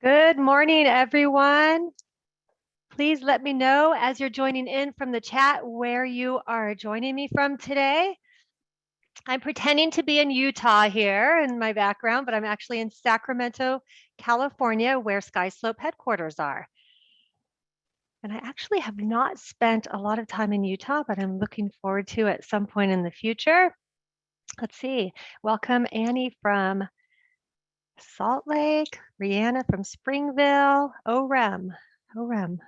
Good morning, everyone. Please let me know as you're joining in from the chat where you are joining me from today. I'm pretending to be in Utah here in my background, but I'm actually in Sacramento, California, where SkySlope headquarters are. And I actually have not spent a lot of time in Utah, but I'm looking forward to at some point in the future. Let's see. Welcome Annie from Salt Lake, Rihanna from Springville, Orem. Am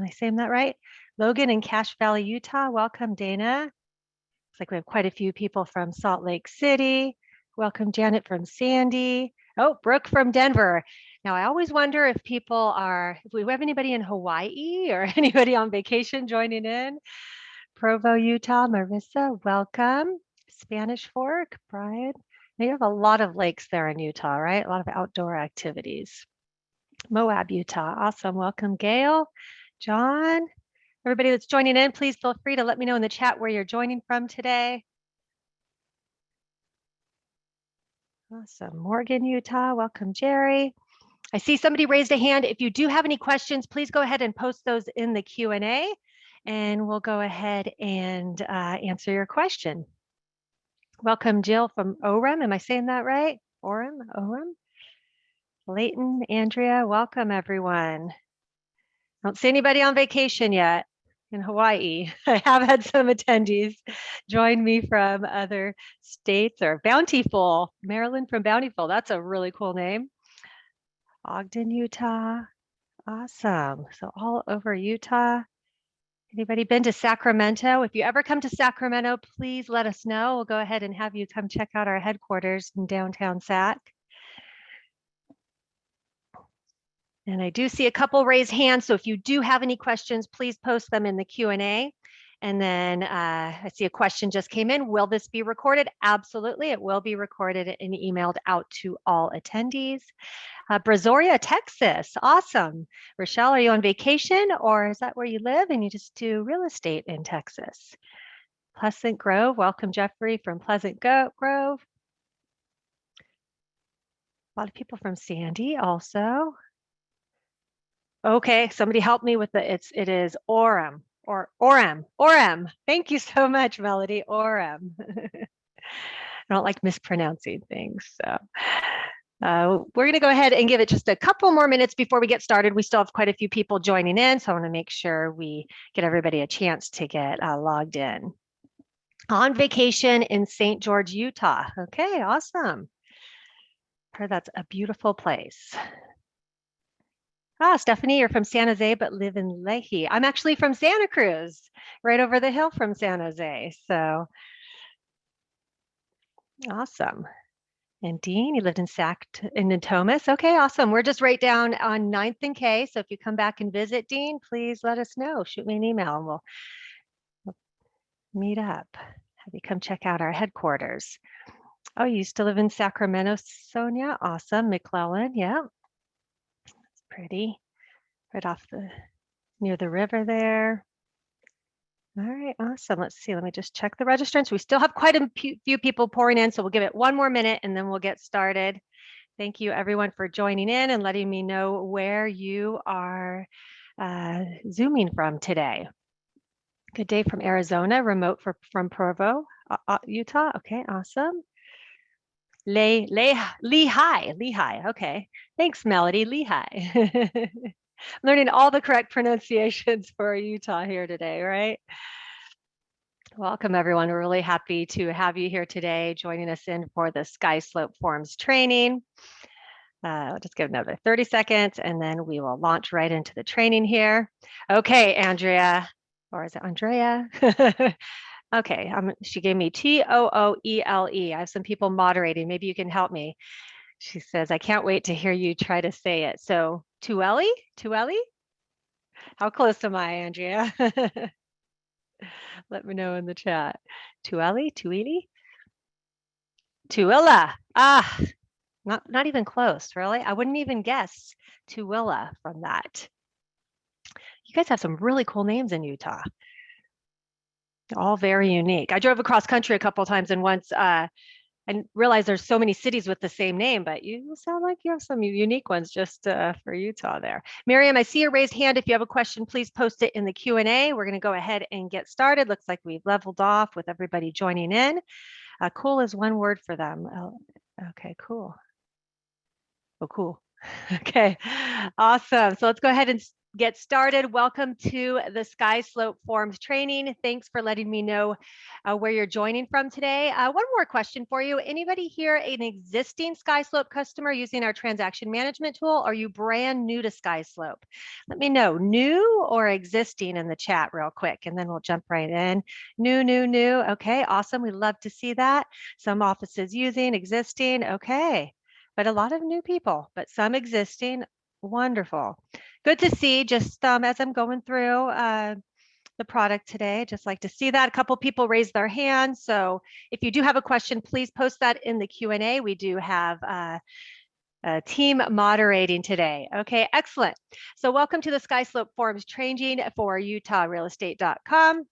I saying that right? Logan in Cache Valley, Utah. Welcome, Dana. Looks like we have quite a few people from Salt Lake City. Welcome, Janet from Sandy. Oh, Brooke from Denver. Now, I always wonder if if we have anybody in Hawaii or anybody on vacation joining in. Provo, Utah, Marissa, welcome. Spanish Fork, Brian. You have a lot of lakes there in Utah, right? A lot of outdoor activities. Moab, Utah. Awesome. Welcome, Gail, John. Everybody that's joining in, please feel free to let me know in the chat where you're joining from today. Awesome. Morgan, Utah. Welcome, Jerry. I see somebody raised a hand. If you do have any questions, please go ahead and post those in the Q&A, and we'll go ahead and answer your question. Welcome, Jill from Orem. Am I saying that right? Orem? Layton, Andrea, welcome everyone. I don't see anybody on vacation yet in Hawaii. I have had some attendees join me from other states or Bountiful, Marilyn from Bountiful. That's a really cool name. Ogden, Utah. Awesome. So all over Utah. Anybody been to Sacramento? If you ever come to Sacramento, please let us know. We'll go ahead and have you come check out our headquarters in downtown Sac. And I do see a couple raised hands, so if you do have any questions, please post them in the Q&A. And then I see a question just came in. Will this be recorded? Absolutely, it will be recorded and emailed out to all attendees. Brazoria, Texas, awesome. Rochelle, are you on vacation or is that where you live and you just do real estate in Texas? Pleasant Grove, welcome Jeffrey from Pleasant Grove. A lot of people from Sandy also. Okay, somebody help me with it is Orem or Orem. Thank you so much, Melody. Orem. I don't like mispronouncing things. So we're going to go ahead and give it just a couple more minutes before we get started. We still have quite a few people joining in, so I want to make sure we get everybody a chance to get logged in. On vacation in St. George, Utah. Okay, awesome. Heard that's a beautiful place. Stephanie, you're from San Jose, but live in Leahy. I'm actually from Santa Cruz, right over the hill from San Jose. So awesome. And Dean, you lived in Natomas. Okay, awesome. We're just right down on 9th and K. So if you come back and visit, Dean, please let us know. Shoot me an email and we'll meet up. Have you come check out our headquarters. Oh, you used to live in Sacramento, Sonia? Awesome. McClellan, yeah. That's pretty. Right off near the river there. All right, awesome. Let's see. Let me just check the registrants. We still have quite a few people pouring in, so we'll give it one more minute and then we'll get started. Thank you everyone for joining in and letting me know where you are Zooming from today. Good day from Arizona, remote from Provo, Utah. Okay, awesome. Lehigh. Okay, thanks, Melody. Lehigh. Learning all the correct pronunciations for Utah here today, right? Welcome, everyone. We're really happy to have you here today, joining us in for the SkySlope Forms training. I'll just give another 30 seconds, and then we will launch right into the training here. Okay, Andrea, or is it Andrea? Okay, she gave me Tooele. I have some people moderating. Maybe you can help me. She says, I can't wait to hear you try to say it. So Tooele? How close am I, Andrea? Let me know in the chat. Tooele? Tooele. Not even close, really. I wouldn't even guess Tooele from that. You guys have some really cool names in Utah. All very unique. I drove across country a couple of times, and once I realize there's so many cities with the same name, but you sound like you have some unique ones just for Utah there. Miriam, I see your raised hand. If you have a question, please post it in the Q&A. We're going to go ahead and get started. Looks like we've leveled off with everybody joining in. Cool is one word for them. Oh, okay, cool. Oh, cool. Okay, awesome. So let's go ahead and get started. Welcome to the SkySlope Forms training. Thanks for letting me know where you're joining from today. One more question for you. Anybody here an existing SkySlope customer using our transaction management tool? Or are you brand new to SkySlope? Let me know, new or existing in the chat real quick, and then we'll jump right in. New, new, new. Okay, awesome. We love to see that. Some offices using, existing. Okay. But a lot of new people, but some existing. Wonderful. Good to see. Just as I'm going through the product today, just like to see that. A couple people raised their hands. So if you do have a question, please post that in the Q&A. We do have a team moderating today. Okay, excellent. So welcome to the SkySlope Forms training for UtahRealEstate.com.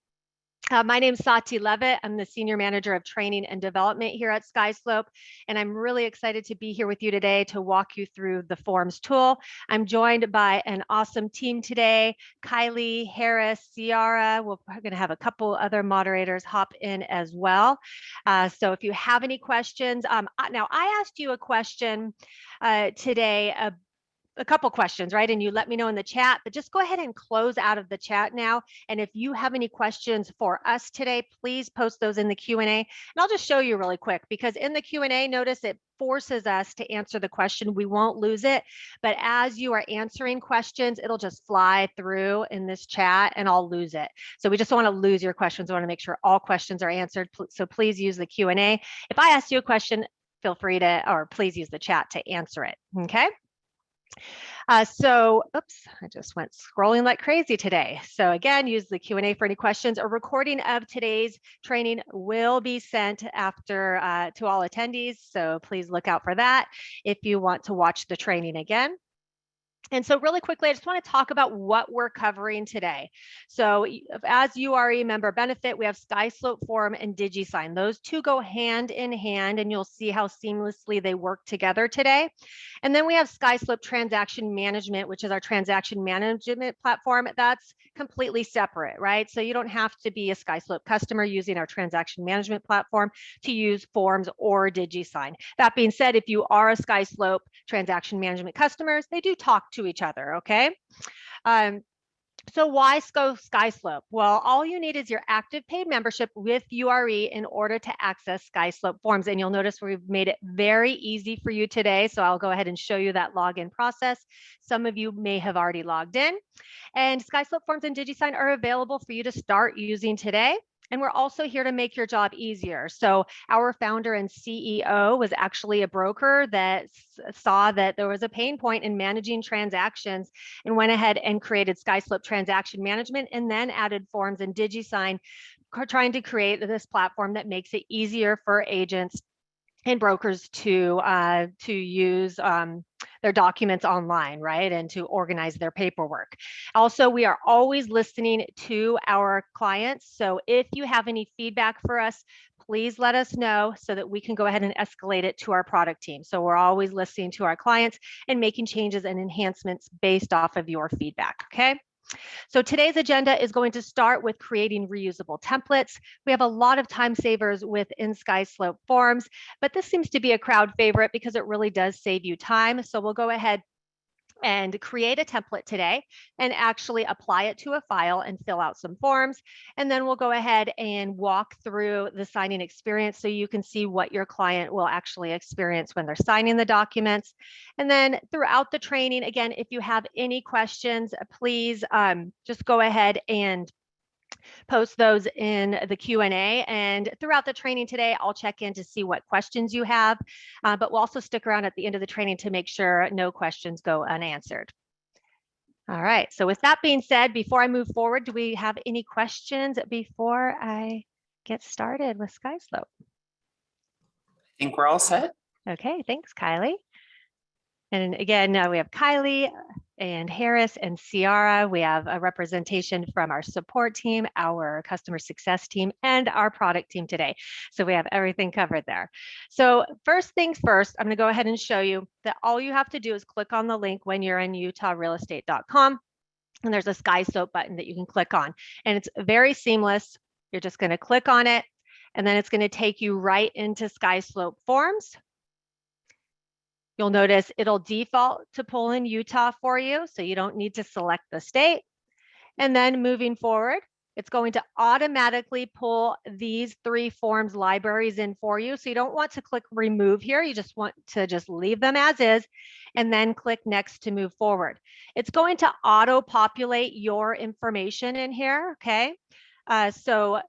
My name is Sati Levitt. I'm the Senior Manager of Training and Development here at SkySlope, and I'm really excited to be here with you today to walk you through the Forms tool. I'm joined by an awesome team today, Kylie, Harris, Ciara. We're going to have a couple other moderators hop in as well. So if you have any questions, now I asked you a question today a couple questions, right? And you let me know in the chat, but just go ahead and close out of the chat now. And if you have any questions for us today, please post those in the Q&A. And I'll just show you really quick, because in the Q&A, notice it forces us to answer the question. We won't lose it, but as you are answering questions, it'll just fly through in this chat and I'll lose it. So we just don't want to lose your questions. We want to make sure all questions are answered. So please use the Q&A. If I ask you a question, feel free to, or please use the chat to answer it, okay? Oops, I just went scrolling like crazy today. So again, use the Q&A for any questions. A recording of today's training will be sent after to all attendees. So please look out for that if you want to watch the training again. And so really quickly, I just want to talk about what we're covering today. So as URE member benefit, we have SkySlope Form and DigiSign. Those two go hand in hand, and you'll see how seamlessly they work together today. And then we have SkySlope Transaction Management, which is our transaction management platform. That's completely separate, right? So you don't have to be a SkySlope customer using our transaction management platform to use Forms or DigiSign. That being said, if you are a SkySlope transaction management customers, they do talk to each other, okay? So why SkySlope? Well, all you need is your active paid membership with URE in order to access SkySlope Forms. And you'll notice we've made it very easy for you today. So I'll go ahead and show you that login process. Some of you may have already logged in. And SkySlope Forms and DigiSign are available for you to start using today. And we're also here to make your job easier. So our founder and CEO was actually a broker that saw that there was a pain point in managing transactions and went ahead and created SkySlope Transaction Management and then added Forms and DigiSign, trying to create this platform that makes it easier for agents and brokers to use their documents online, right? And to organize their paperwork. Also, we are always listening to our clients. So if you have any feedback for us, please let us know so that we can go ahead and escalate it to our product team. So we're always listening to our clients and making changes and enhancements based off of your feedback, okay? So today's agenda is going to start with creating reusable templates. We have a lot of time savers within SkySlope Forms, but this seems to be a crowd favorite because it really does save you time. So we'll go ahead and create a template today and actually apply it to a file and fill out some forms. And then we'll go ahead and walk through the signing experience so you can see what your client will actually experience when they're signing the documents. And then throughout the training, again, if you have any questions, please just go ahead and post those in the Q&A. And throughout the training today, I'll check in to see what questions you have, but we'll also stick around at the end of the training to make sure no questions go unanswered. All right, so with that being said, before I move forward, do we have any questions before I get started with SkySlope? I think we're all set. Okay, thanks, Kylie. And again, we have Kylie, and Harris and Ciara. We have a representation from our support team, our customer success team, and our product team today. So we have everything covered there. So first things first, I'm going to go ahead and show you that all you have to do is click on the link when you're in utahrealestate.com. And there's a SkySlope button that you can click on. And it's very seamless. You're just going to click on it, and then it's going to take you right into SkySlope Forms. You'll notice it'll default to pull in Utah for you, so you don't need to select the state. And then moving forward, it's going to automatically pull these 3 forms libraries in for you. So you don't want to click remove here. You just want to just leave them as is and then click next to move forward. It's going to auto-populate your information in here, okay? So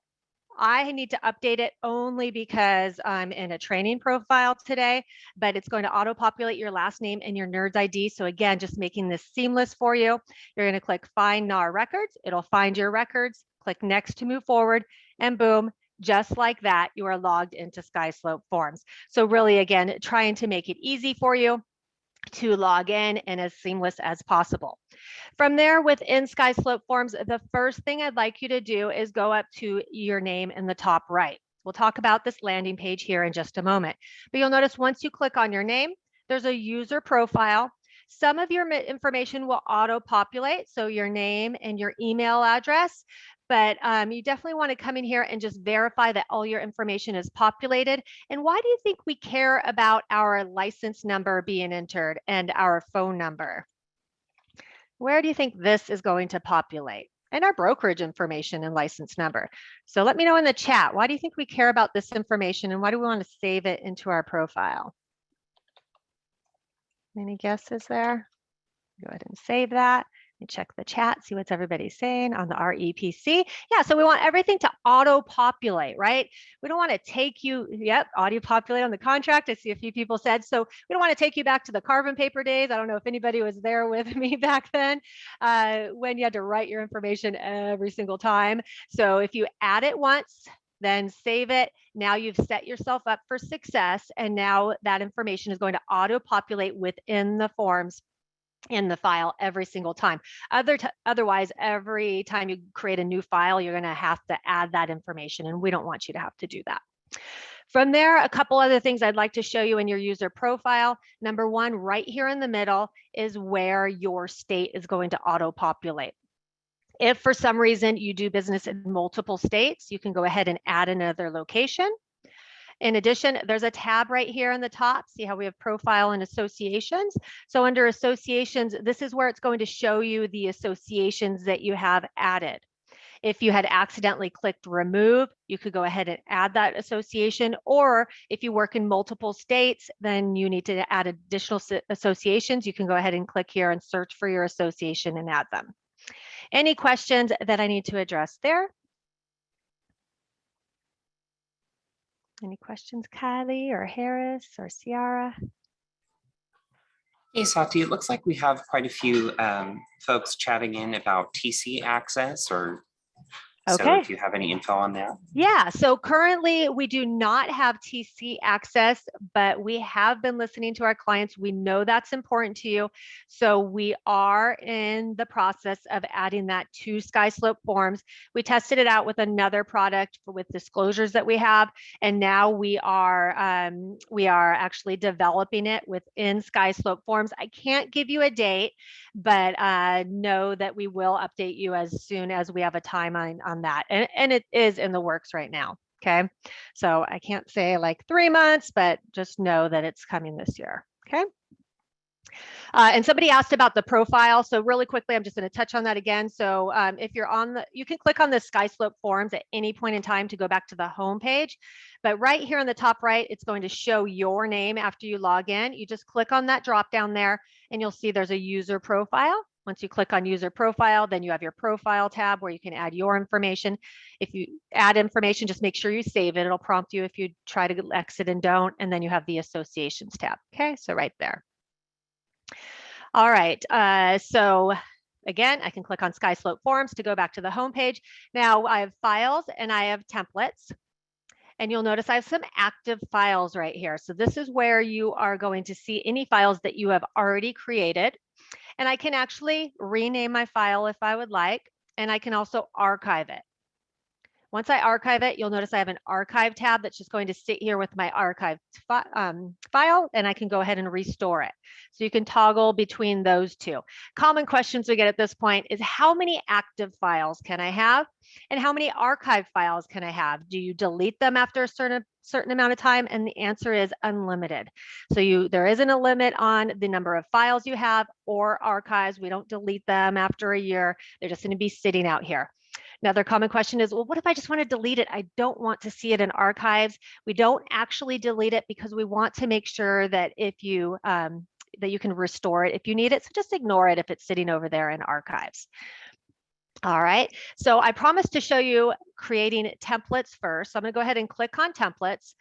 I need to update it only because I'm in a training profile today, but it's going to auto-populate your last name and your NERDS ID. So again, just making this seamless for you. You're going to click Find NAR Records. It'll find your records. Click Next to move forward, and boom, just like that, you are logged into SkySlope Forms. So really, again, trying to make it easy for you to log in and as seamless as possible. From there, within SkySlope Forms, the first thing I'd like you to do is go up to your name in the top right. We'll talk about this landing page here in just a moment. But you'll notice once you click on your name, there's a user profile. Some of your information will auto-populate, so your name and your email address. But you definitely want to come in here and just verify that all your information is populated. And why do you think we care about our license number being entered and our phone number? Where do you think this is going to populate? And our brokerage information and license number. So let me know in the chat, why do you think we care about this information and why do we want to save it into our profile? Any guesses there? Go ahead and save that. And check the chat, see what's everybody saying on the REPC. Yeah, so we want everything to auto-populate, right? We don't want to take you, yep, auto-populate on the contract. I see a few people said, so we don't want to take you back to the carbon paper days. I don't know if anybody was there with me back then when you had to write your information every single time. So if you add it once, then save it. Now you've set yourself up for success, and now that information is going to auto-populate within the forms in the file every single time. Otherwise, every time you create a new file, you're going to have to add that information, and we don't want you to have to do that. From there, a couple other things I'd like to show you in your user profile. Number one, right here in the middle is where your state is going to auto-populate. If for some reason you do business in multiple states, you can go ahead and add another location. In addition, there's a tab right here in the top. See how we have profile and associations. So under associations, this is where it's going to show you the associations that you have added. If you had accidentally clicked remove, you could go ahead and add that association. Or if you work in multiple states, then you need to add additional associations. You can go ahead and click here and search for your association and add them. Any questions that I need to address there? Any questions, Kylie or Harris or Ciara? Hey, Sati, it looks like we have quite a few folks chatting in about TC access, or so Okay. if you have any info on that. Yeah, so currently we do not have TC access, but we have been listening to our clients. We know that's important to you. So we are in the process of adding that to SkySlope Forms. We tested it out with another product with disclosures that we have, and now we are actually developing it within SkySlope Forms. I can't give you a date, but know that we will update you as soon as we have a timeline on that. And it is in the works right now. Okay. So I can't say like 3 months, but just know that it's coming this year. Okay. And somebody asked about the profile. So really quickly, I'm just going to touch on that again. So if you're on you can click on the SkySlope Forms at any point in time to go back to the home page. But right here on the top right, it's going to show your name after you log in. You just click on that drop down there and you'll see there's a user profile. Once you click on user profile, then you have your profile tab where you can add your information. If you add information, just make sure you save it. It'll prompt you if you try to exit and don't, and then you have the associations tab. Okay, so right there. All right, so again, I can click on SkySlope Forms to go back to the home page. Now I have files and I have templates. And you'll notice I have some active files right here. So this is where you are going to see any files that you have already created. And I can actually rename my file if I would like, and I can also archive it. Once I archive it, you'll notice I have an archive tab that's just going to sit here with my archived file, and I can go ahead and restore it. So you can toggle between those two. Common questions we get at this point is how many active files can I have? And how many archive files can I have? Do you delete them after a certain amount of time? And the answer is unlimited. So there isn't a limit on the number of files you have or archives. We don't delete them after a year. They're just going to be sitting out here. Another common question is, well, what if I just want to delete it? I don't want to see it in archives. We don't actually delete it because we want to make sure that if you that you can restore it if you need it. So just ignore it if it's sitting over there in archives. All right, so I promised to show you creating templates first. So I'm going to go ahead and click on templates.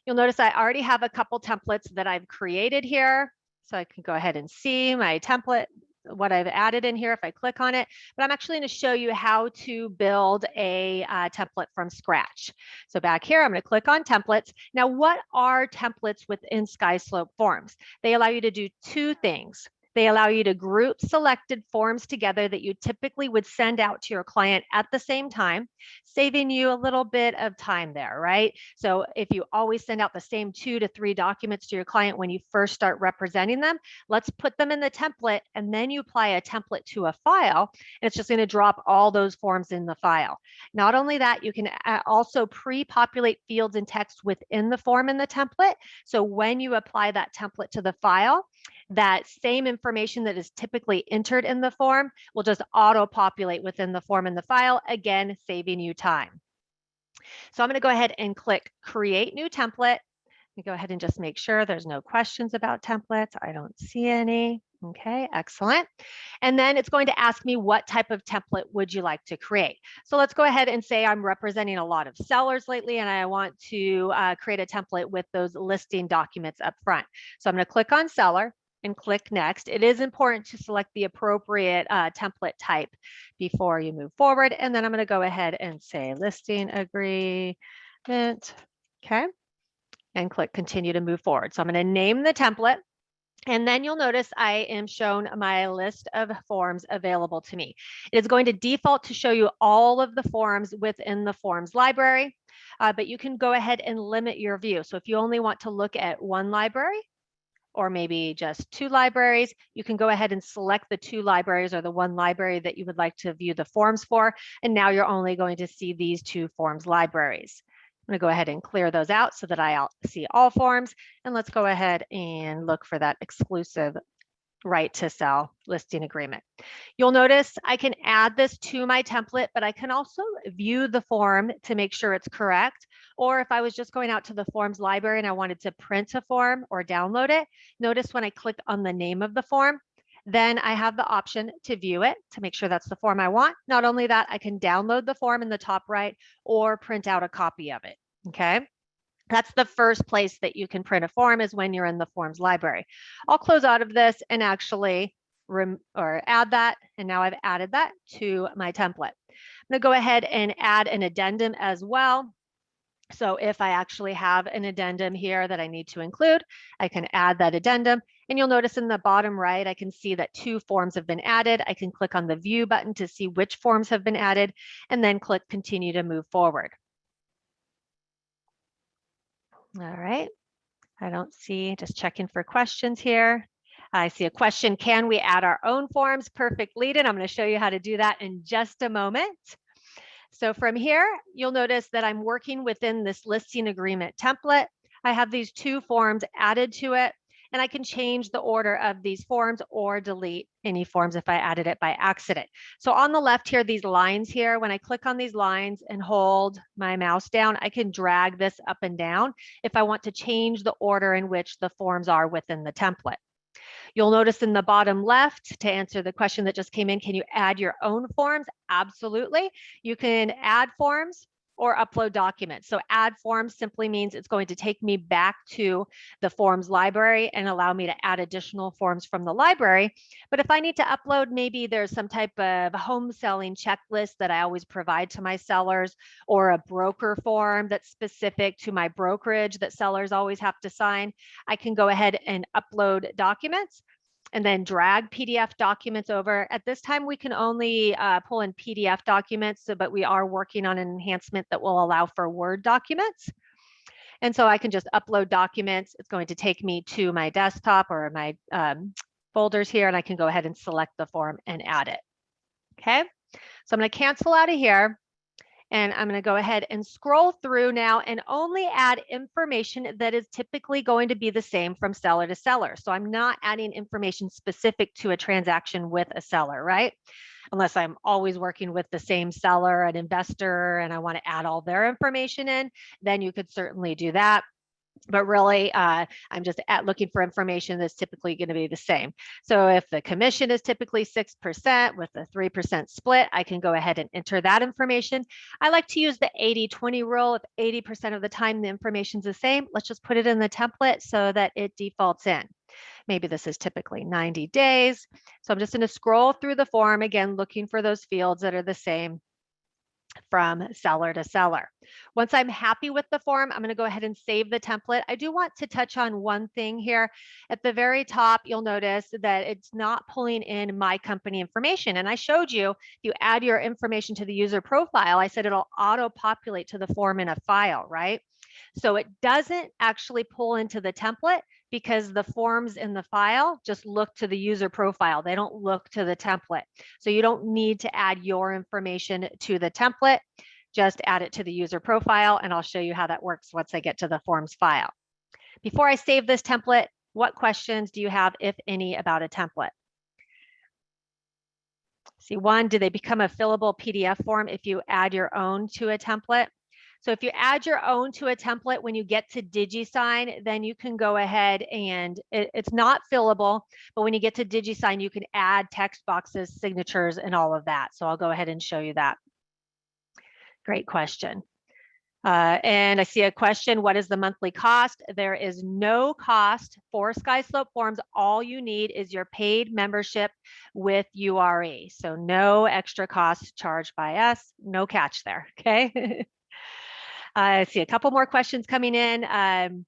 You'll notice I already have a couple templates that I've created here. So I can go ahead and see my template, what I've added in here if I click on it, but I'm actually going to show you how to build a template from scratch. So back here, I'm going to click on templates. Now, what are templates within SkySlope Forms? They allow you to do two things. They allow you to group selected forms together that you typically would send out to your client at the same time, saving you a little bit of time there, right? So if you always send out the same 2 to 3 documents to your client when you first start representing them, let's put them in the template and then you apply a template to a file and it's just going to drop all those forms in the file. Not only that, you can also pre-populate fields and text within the form in the template. So when you apply that template to the file, that same information that is typically entered in the form will just auto-populate within the form in the file, again, saving you time. So I'm going to go ahead and click Create New Template. Let me go ahead and just make sure there's no questions about templates. I don't see any. Okay, excellent. And then it's going to ask me what type of template would you like to create. So let's go ahead and say I'm representing a lot of sellers lately and I want to create a template with those listing documents up front. So I'm going to click on Seller and click Next. It is important to select the appropriate template type before you move forward. And then I'm going to go ahead and say Listing Agreement. Okay. And click Continue to move forward. So I'm going to name the template. And then you'll notice I am shown my list of forms available to me. It is going to default to show you all of the forms within the forms library, but you can go ahead and limit your view. So if you only want to look at one library, or maybe just 2 libraries, you can go ahead and select the 2 libraries or the 1 library that you would like to view the forms for. And now you're only going to see these 2 forms libraries. I'm going to go ahead and clear those out so that I see all forms. And let's go ahead and look for that exclusive right to sell listing agreement. You'll notice I can add this to my template, but I can also view the form to make sure it's correct. Or if I was just going out to the forms library and I wanted to print a form or download it, notice when I click on the name of the form, then I have the option to view it to make sure that's the form I want. Not only that, I can download the form in the top right or print out a copy of it. Okay. That's the first place that you can print a form is when you're in the forms library. I'll close out of this and actually add that. And now I've added that to my template. I'm going to go ahead and add an addendum as well. So if I actually have an addendum here that I need to include, I can add that addendum. And you'll notice in the bottom right, I can see that 2 forms have been added. I can click on the view button to see which forms have been added and then click continue to move forward. All right, I don't see, just checking for questions here. I see a question, can we add our own forms? Perfect lead in. I'm going to show you how to do that in just a moment. So from here, you'll notice that I'm working within this listing agreement template. I have these 2 forms added to it, and I can change the order of these forms or delete any forms if I added it by accident. So on the left here, these lines here, when I click on these lines and hold my mouse down, I can drag this up and down if I want to change the order in which the forms are within the template. You'll notice in the bottom left, to answer the question that just came in, can you add your own forms? Absolutely. You can add forms or upload documents. So add forms simply means it's going to take me back to the forms library and allow me to add additional forms from the library. But if I need to upload, maybe there's some type of home selling checklist that I always provide to my sellers, or a broker form that's specific to my brokerage that sellers always have to sign, I can go ahead and upload documents. and then drag PDF documents over. At this time, we can only pull in PDF documents, but we are working on an enhancement that will allow for Word documents. And so I can just upload documents. It's going to take me to my desktop or my folders here, and I can go ahead and select the form and add it. Okay, so I'm going to cancel out of here. And I'm going to go ahead and scroll through now and only add information that is typically going to be the same from seller to seller. So I'm not adding information specific to a transaction with a seller, right? Unless I'm always working with the same seller, an investor, and I want to add all their information in, then you could certainly do that. But really, I'm just looking for information that's typically going to be the same. So if the commission is typically 6% with a 3% split, I can go ahead and enter that information. I like to use the 80-20 rule. If 80% of the time the information's the same, let's just put it in the template so that it defaults in. Maybe this is typically 90 days. So I'm just going to scroll through the form again, looking for those fields that are the same from seller to seller. Once I'm happy with the form, I'm going to go ahead and save the template. I do want to touch on one thing here. At the very top, you'll notice that it's not pulling in my company information. And I showed you, if you add your information to the user profile, I said it'll auto-populate to the form in a file, right? So it doesn't actually pull into the template because the forms in the file just look to the user profile. They don't look to the template. So you don't need to add your information to the template. Just add it to the user profile, and I'll show you how that works once I get to the forms file. Before I save this template, what questions do you have, if any, about a template? See, one, do they become a fillable PDF form if you add your own to a template? So if you add your own to a template, when you get to DigiSign, then you can go ahead and it's not fillable, but when you get to DigiSign, you can add text boxes, signatures, and all of that. So I'll go ahead and show you that. Great question. And I see a question, what is the monthly cost? There is no cost for SkySlope Forms. All you need is your paid membership with URE. So no extra costs charged by us, no catch there, okay? I see a couple more questions coming in.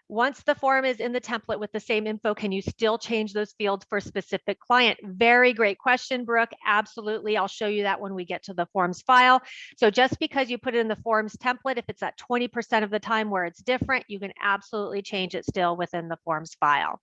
Once the form is in the template with the same info, can you still change those fields for a specific client? Very great question, Brooke. Absolutely. I'll show you that when we get to the forms file. So just because you put it in the forms template, if it's at 20% of the time where it's different, you can absolutely change it still within the forms file.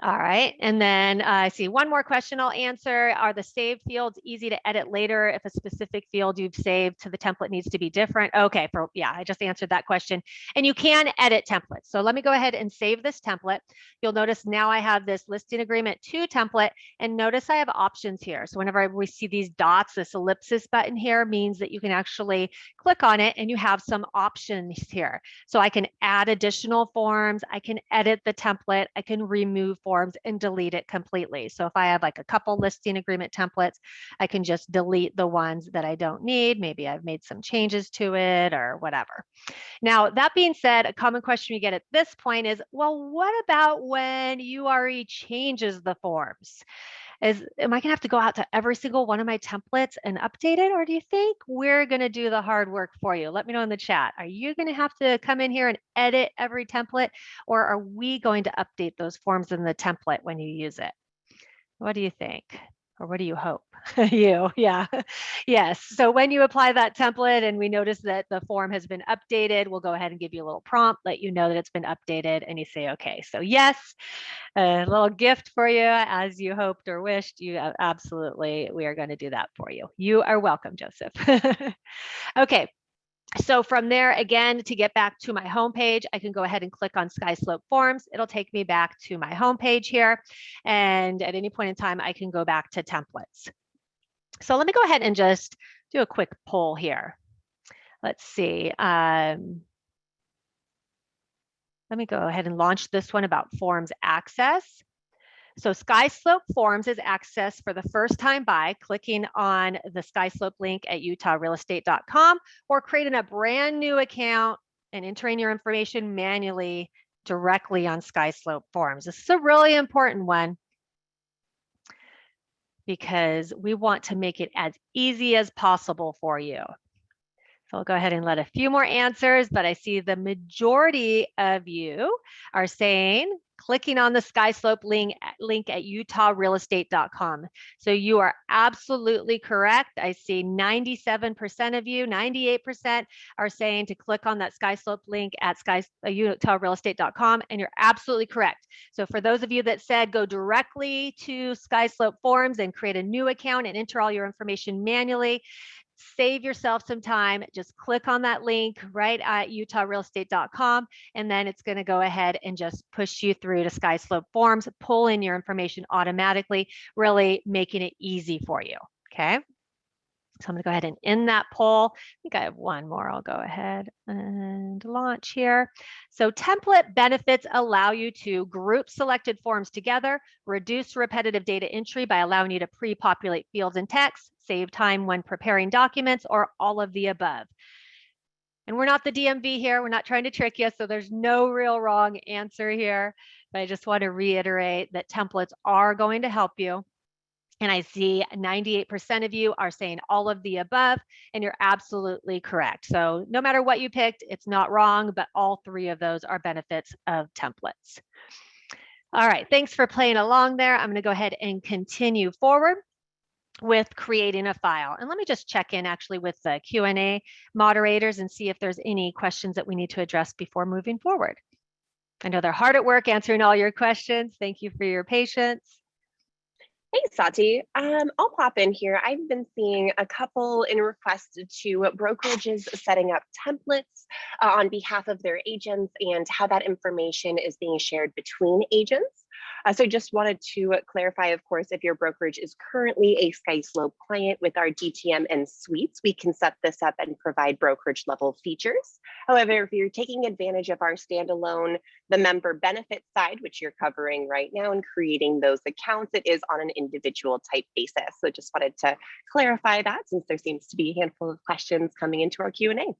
All right, and then I see one more question I'll answer. Are the saved fields easy to edit later if a specific field you've saved to the template needs to be different? Okay, yeah, I just answered that question. And you can edit templates. So let me go ahead and save this template. You'll notice now I have this listing agreement to template, and notice I have options here. So whenever we see these dots, this ellipsis button here means that you can actually click on it and you have some options here. So I can add additional forms, I can edit the template, I can remove forms and delete it completely. So if I have like a couple listing agreement templates, I can just delete the ones that I don't need. Maybe I've made some changes to it or whatever. Now, that being said, a common question we get at this point is, well, what about when URE changes the forms? Am I going to have to go out to every single one of my templates and update it? Or do you think we're going to do the hard work for you? Let me know in the chat. Are you going to have to come in here and edit every template? Or are we going to update those forms in the template when you use it? What do you think? Or what do you hope? Yeah. Yes. So when you apply that template and we notice that the form has been updated, we'll go ahead and give you a little prompt, let you know that it's been updated, and you say, okay. So yes, a little gift for you as you hoped or wished. You absolutely, we are going to do that for you. You are welcome, Joseph. Okay. So from there, again, to get back to my homepage, I can go ahead and click on SkySlope Forms. It'll take me back to my homepage here. And at any point in time, I can go back to templates. So let me go ahead and just do a quick poll here. Let's see. Let me go ahead and launch this one about forms access. So SkySlope Forms is accessed for the first time by clicking on the SkySlope link at utahrealestate.com or creating a brand new account and entering your information manually directly on SkySlope Forms. This is a really important one because we want to make it as easy as possible for you. So I'll go ahead and let a few more answers, but I see the majority of you are saying clicking on the SkySlope link at utahrealestate.com. So you are absolutely correct. I see 97% of you, 98% are saying to click on that SkySlope link at utahrealestate.com, and you're absolutely correct. So for those of you that said go directly to SkySlope Forms and create a new account and enter all your information manually, save yourself some time. Just click on that link right at utahrealestate.com, and then it's going to go ahead and just push you through to SkySlope Forms, pull in your information automatically, really making it easy for you. Okay. So I'm going to go ahead and end that poll. I think I have one more. I'll go ahead and launch here. So template benefits allow you to group selected forms together, reduce repetitive data entry by allowing you to pre-populate fields and text, save time when preparing documents, or all of the above. And we're not the DMV here. We're not trying to trick you. So there's no real wrong answer here. But I just want to reiterate that templates are going to help you. And I see 98% of you are saying all of the above, and you're absolutely correct. So no matter what you picked, it's not wrong, but all three of those are benefits of templates. All right, thanks for playing along there. I'm going to go ahead and continue forward with creating a file. And let me just check in actually with the Q&A moderators and see if there's any questions that we need to address before moving forward. I know they're hard at work answering all your questions. Thank you for your patience. Hey, Sati. I'll pop in here. I've been seeing a couple in requests to brokerages setting up templates on behalf of their agents and how that information is being shared between agents. So just wanted to clarify, of course, if your brokerage is currently a SkySlope client with our DTM and suites, we can set this up and provide brokerage level features. However, if you're taking advantage of our standalone, the member benefit side, which you're covering right now and creating those accounts, it is on an individual type basis. So just wanted to clarify that since there seems to be a handful of questions coming into our Q&A.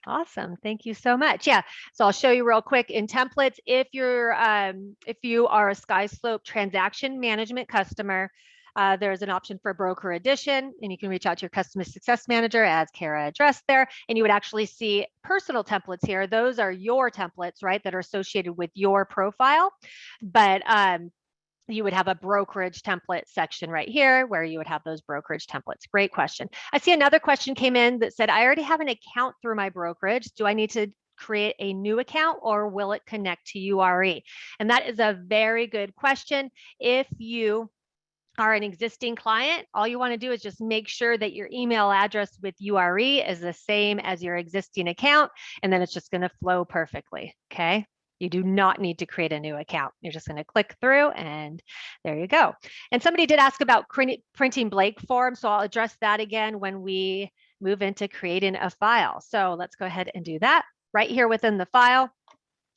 Awesome. Thank you so much. Yeah. So I'll show you real quick in templates. If you are a SkySlope transaction management customer, there's an option for broker edition, and you can reach out to your customer success manager as Kara addressed there. And you would actually see personal templates here. Those are your templates, right, that are associated with your profile. But you would have a brokerage template section right here where you would have those brokerage templates. Great question. I see another question came in that said, I already have an account through my brokerage. Do I need to create a new account or will it connect to URE? And that is a very good question. If you are an existing client, all you want to do is just make sure that your email address with URE is the same as your existing account, and then it's just going to flow perfectly. Okay. You do not need to create a new account. You're just going to click through and there you go. And somebody did ask about printing blank forms. So I'll address that again when we move into creating a file. So let's go ahead and do that. Right here within the file,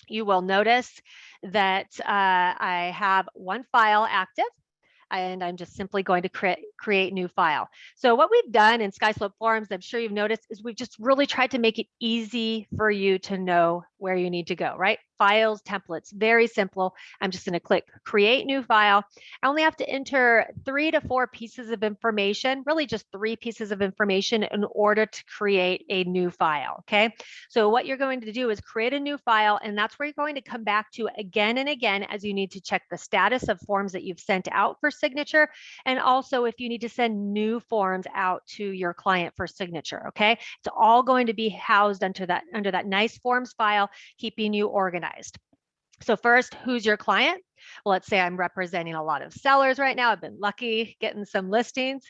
you will notice that I have one file active. And I'm just simply going to create new file. So what we've done in SkySlope Forms, I'm sure you've noticed, is we've just really tried to make it easy for you to know where you need to go, right? Files, templates, very simple. I'm just going to click create new file. I only have to enter 3 to 4 pieces of information, really just 3 pieces of information in order to create a new file, okay? So what you're going to do is create a new file, and that's where you're going to come back to again and again as you need to check the status of forms that you've sent out for signature, and also if you need to send new forms out to your client for signature, okay? It's all going to be housed under that nice forms file, keeping you organized. So first, who's your client? Well, let's say I'm representing a lot of sellers right now. I've been lucky getting some listings.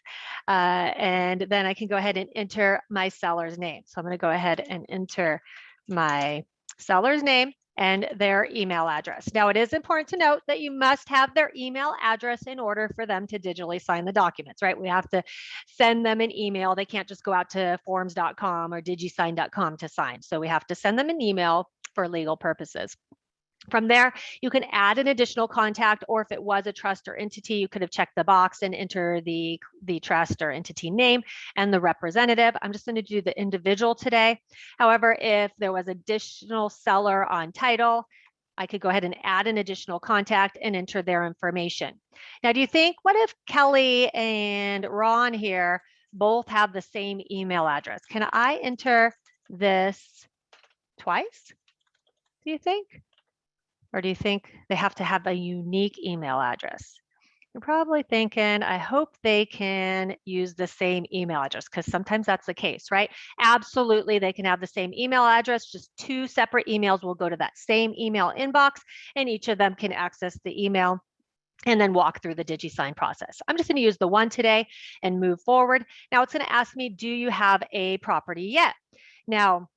And then I can go ahead and enter my seller's name. So I'm going to go ahead and enter my seller's name and their email address. Now, it is important to note that you must have their email address in order for them to digitally sign the documents, right? We have to send them an email. They can't just go out to forms.com or digisign.com to sign. So we have to send them an email for legal purposes. From there, you can add an additional contact, or if it was a trust or entity, you could have checked the box and enter the trust or entity name and the representative. I'm just going to do the individual today. However, if there was additional seller on title, I could go ahead and add an additional contact and enter their information. Now, do you think, what if Kelly and Ron here both have the same email address? Can I enter this twice, do you think? Or do you think they have to have a unique email address? You're probably thinking, I hope they can use the same email address, because sometimes that's the case, right? Absolutely, they can have the same email address, just 2 separate emails will go to that same email inbox, and each of them can access the email and then walk through the DigiSign process. I'm just going to use the one today and move forward. Now it's going to ask me, do you have a property yet? Now,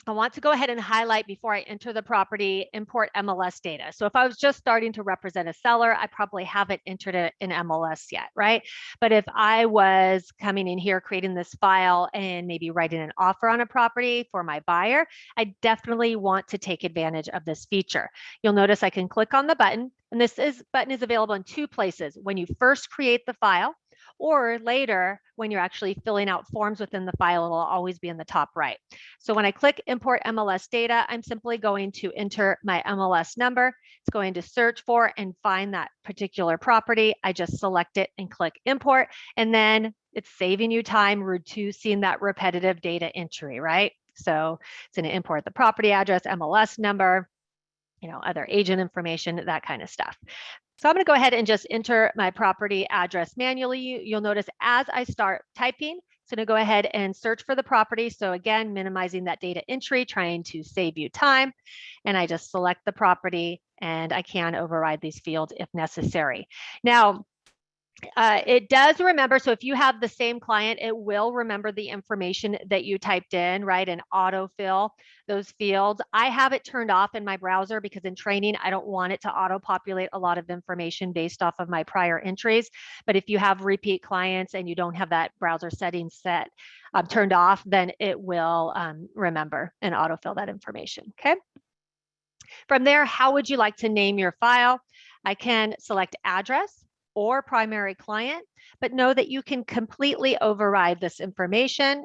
I want to go ahead and highlight before I enter the property, import MLS data. So if I was just starting to represent a seller, I probably haven't entered it in MLS yet, right? But if I was coming in here, creating this file and maybe writing an offer on a property for my buyer, I definitely want to take advantage of this feature. You'll notice I can click on the button, and button is available in 2 places: when you first create the file, or later when you're actually filling out forms within the file. It'll always be in the top right. So when I click import MLS data, I'm simply going to enter my MLS number. It's going to search for and find that particular property. I just select it and click import, and then it's saving you time reducing that repetitive data entry, right? So it's going to import the property address, MLS number, other agent information, that kind of stuff. So I'm going to go ahead and just enter my property address manually. You'll notice as I start typing, it's going to go ahead and search for the property. So again, minimizing that data entry, trying to save you time. And I just select the property, and I can override these fields if necessary. Now, it does remember, so if you have the same client, it will remember the information that you typed in, right, and autofill those fields. I have it turned off in my browser because in training, I don't want it to auto-populate a lot of information based off of my prior entries. But if you have repeat clients and you don't have that browser setting set turned off, then it will remember and autofill that information, okay? From there, how would you like to name your file? I can select address or primary client, but know that you can completely override this information.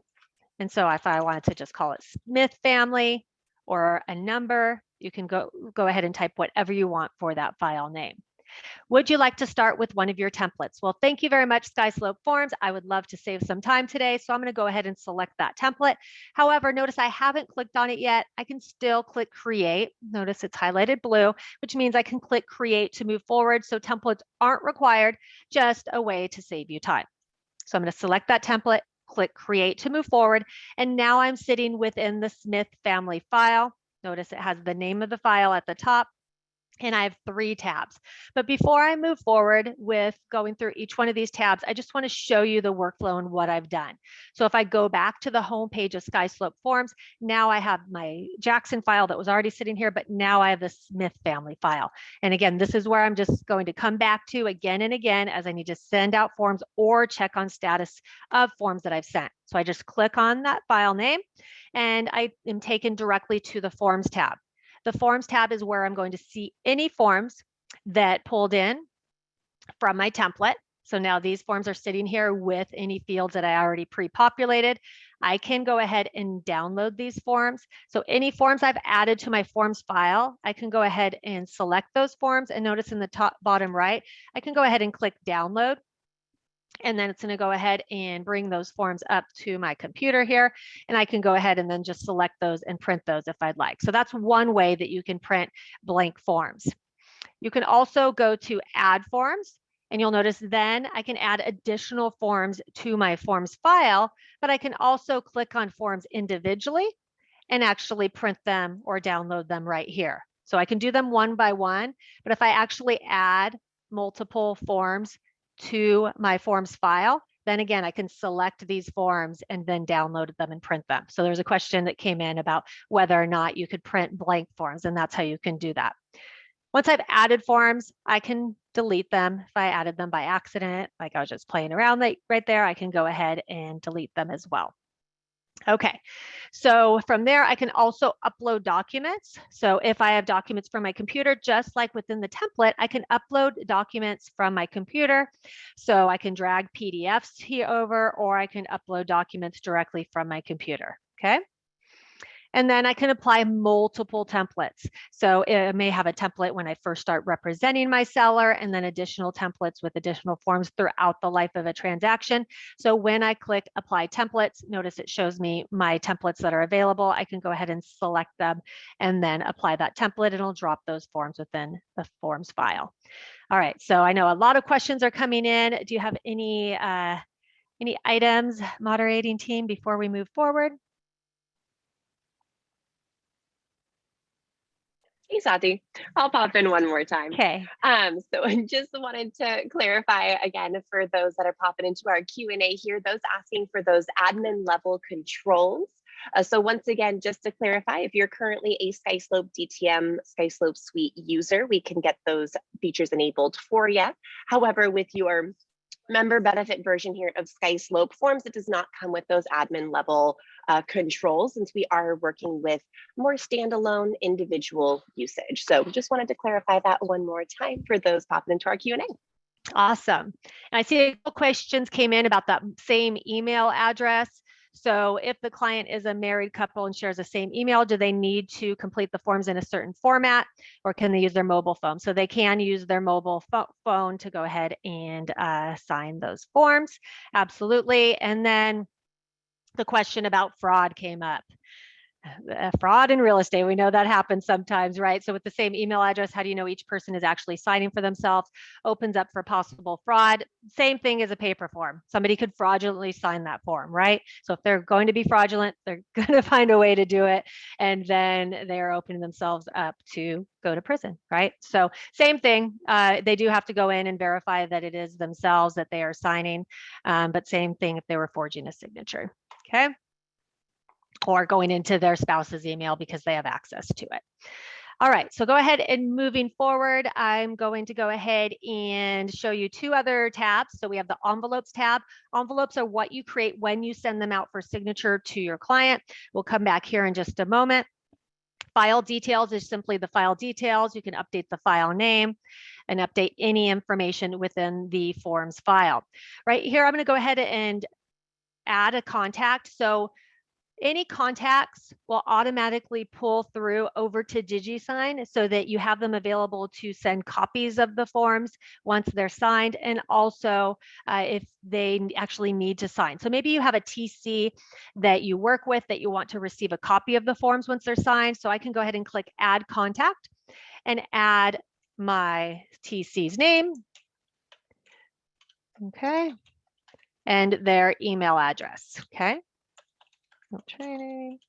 And so if I wanted to just call it Smith family or a number, you can go ahead and type whatever you want for that file name. Would you like to start with one of your templates? Well, thank you very much, SkySlope Forms. I would love to save some time today, so I'm going to go ahead and select that template. However, notice I haven't clicked on it yet. I can still click Create. Notice it's highlighted blue, which means I can click Create to move forward. So templates aren't required, just a way to save you time. So I'm going to select that template, click Create to move forward, and now I'm sitting within the Smith family file. Notice it has the name of the file at the top, and I have 3 tabs. But before I move forward with going through each one of these tabs, I just want to show you the workflow and what I've done. So if I go back to the home page of SkySlope Forms, now I have my Jackson file that was already sitting here, but now I have the Smith family file. And again, this is where I'm just going to come back to again and again as I need to send out forms or check on status of forms that I've sent. So I just click on that file name, and I am taken directly to the Forms tab. The Forms tab is where I'm going to see any forms that pulled in from my template. So now these forms are sitting here with any fields that I already pre-populated. I can go ahead and download these forms. So any forms I've added to my forms file, I can go ahead and select those forms, and notice in the top bottom right, I can go ahead and click download. And then it's going to go ahead and bring those forms up to my computer here. And I can go ahead and then just select those and print those if I'd like. So that's one way that you can print blank forms. You can also go to add forms, and you'll notice then I can add additional forms to my forms file, but I can also click on forms individually and actually print them or download them right here. So I can do them one by one, but if I actually add multiple forms to my forms file, then again, I can select these forms and then download them and print them. So there's a question that came in about whether or not you could print blank forms, and that's how you can do that. Once I've added forms, I can delete them. If I added them by accident, like I was just playing around right there, I can go ahead and delete them as well. Okay, so from there, I can also upload documents. So if I have documents from my computer, just like within the template, I can upload documents from my computer. So I can drag PDFs here over, or I can upload documents directly from my computer, okay? And then I can apply multiple templates. So it may have a template when I first start representing my seller, and then additional templates with additional forms throughout the life of a transaction. So when I click apply templates, notice it shows me my templates that are available. I can go ahead and select them and then apply that template, and it'll drop those forms within the forms file. All right, so I know a lot of questions are coming in. Do you have any items, moderating team, before we move forward? Hey, Sati, I'll pop in one more time. Okay. So I just wanted to clarify again for those that are popping into our Q&A here, those asking for those admin level controls. So once again, just to clarify, if you're currently a SkySlope DTM SkySlope Suite user, we can get those features enabled for you. However, with your member benefit version here of SkySlope Forms, it does not come with those admin level controls, since we are working with more standalone individual usage. So just wanted to clarify that one more time for those popping into our Q&A. Awesome. And I see a couple questions came in about that same email address. So if the client is a married couple and shares the same email, do they need to complete the forms in a certain format, or can they use their mobile phone? So they can use their mobile phone to go ahead and sign those forms. Absolutely. And then the question about fraud came up. Fraud in real estate, we know that happens sometimes, right? So with the same email address, how do you know each person is actually signing for themselves? Opens up for possible fraud. Same thing as a paper form. Somebody could fraudulently sign that form, right? So if they're going to be fraudulent, they're going to find a way to do it, and then they're opening themselves up to go to prison, right? So same thing. They do have to go in and verify that it is themselves that they are signing, but same thing if they were forging a signature, okay? Or going into their spouse's email because they have access to it. All right, so go ahead and moving forward, I'm going to go ahead and show you two other tabs. So we have the envelopes tab. Envelopes are what you create when you send them out for signature to your client. We'll come back here in just a moment. File details is simply the file details. You can update the file name and update any information within the forms file. Right here, I'm going to go ahead and add a contact. So any contacts will automatically pull through over to DigiSign so that you have them available to send copies of the forms once they're signed, and also if they actually need to sign. So maybe you have a TC that you work with that you want to receive a copy of the forms once they're signed. So I can go ahead and click Add Contact and add my TC's name, okay, and their email address, okay. Training.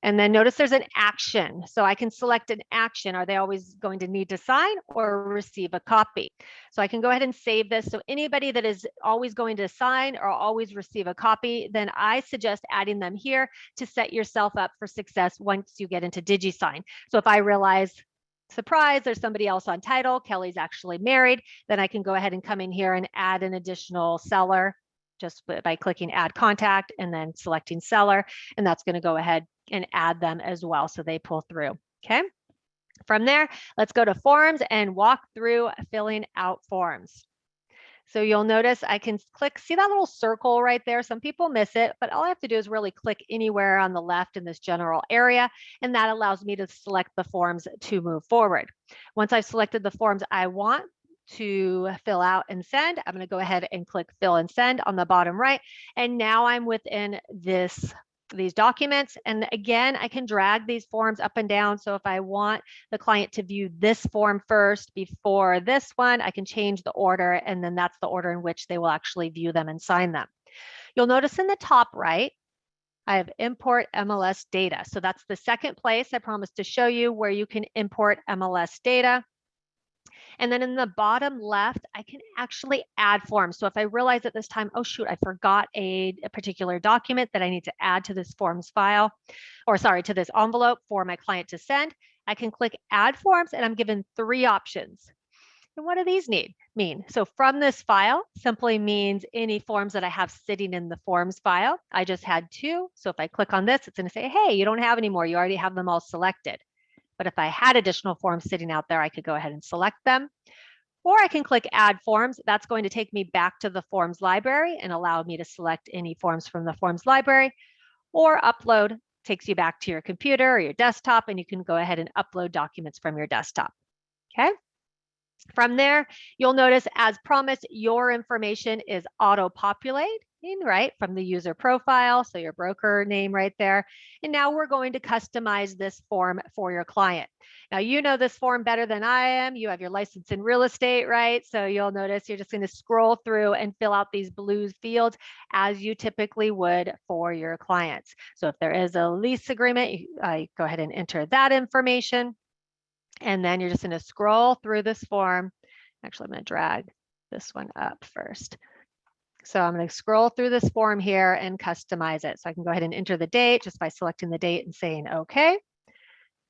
And then notice there's an action. So I can select an action. Are they always going to need to sign or receive a copy? So I can go ahead and save this. So anybody that is always going to sign or always receive a copy, then I suggest adding them here to set yourself up for success once you get into DigiSign. So if I realize, surprise, there's somebody else on title, Kelly's actually married, then I can go ahead and come in here and add an additional seller just by clicking add contact and then selecting seller, and that's going to go ahead and add them as well so they pull through, okay? From there, let's go to forms and walk through filling out forms. So you'll notice I can click, see that little circle right there? Some people miss it, but all I have to do is really click anywhere on the left in this general area, and that allows me to select the forms to move forward. Once I've selected the forms I want to fill out and send, I'm going to go ahead and click fill and send on the bottom right. And now I'm within these documents. And again, I can drag these forms up and down. So if I want the client to view this form first before this one, I can change the order, and then that's the order in which they will actually view them and sign them. You'll notice in the top right, I have import MLS data. So that's the second place I promised to show you where you can import MLS data. And then in the bottom left, I can actually add forms. So if I realize at this time, oh shoot, I forgot a particular document that I need to add to this forms file, or sorry, to this envelope for my client to send, I can click add forms, and I'm given 3 options. And what do these mean? So from this file simply means any forms that I have sitting in the forms file. I just had 2. So if I click on this, it's going to say, hey, you don't have any more. You already have them all selected. But if I had additional forms sitting out there, I could go ahead and select them. Or I can click add forms. That's going to take me back to the forms library and allow me to select any forms from the forms library. or upload takes you back to your computer or your desktop, and you can go ahead and upload documents from your desktop. Okay. From there, you'll notice, as promised, your information is auto-populating, right, from the user profile, so your broker name right there. And now we're going to customize this form for your client. Now, you know this form better than I am. You have your license in real estate, right? So you'll notice you're just going to scroll through and fill out these blue fields as you typically would for your clients. So if there is a lease agreement, go ahead and enter that information. And then you're just going to scroll through this form. Actually, I'm going to drag this one up first. So I'm going to scroll through this form here and customize it. So I can go ahead and enter the date just by selecting the date and saying, okay.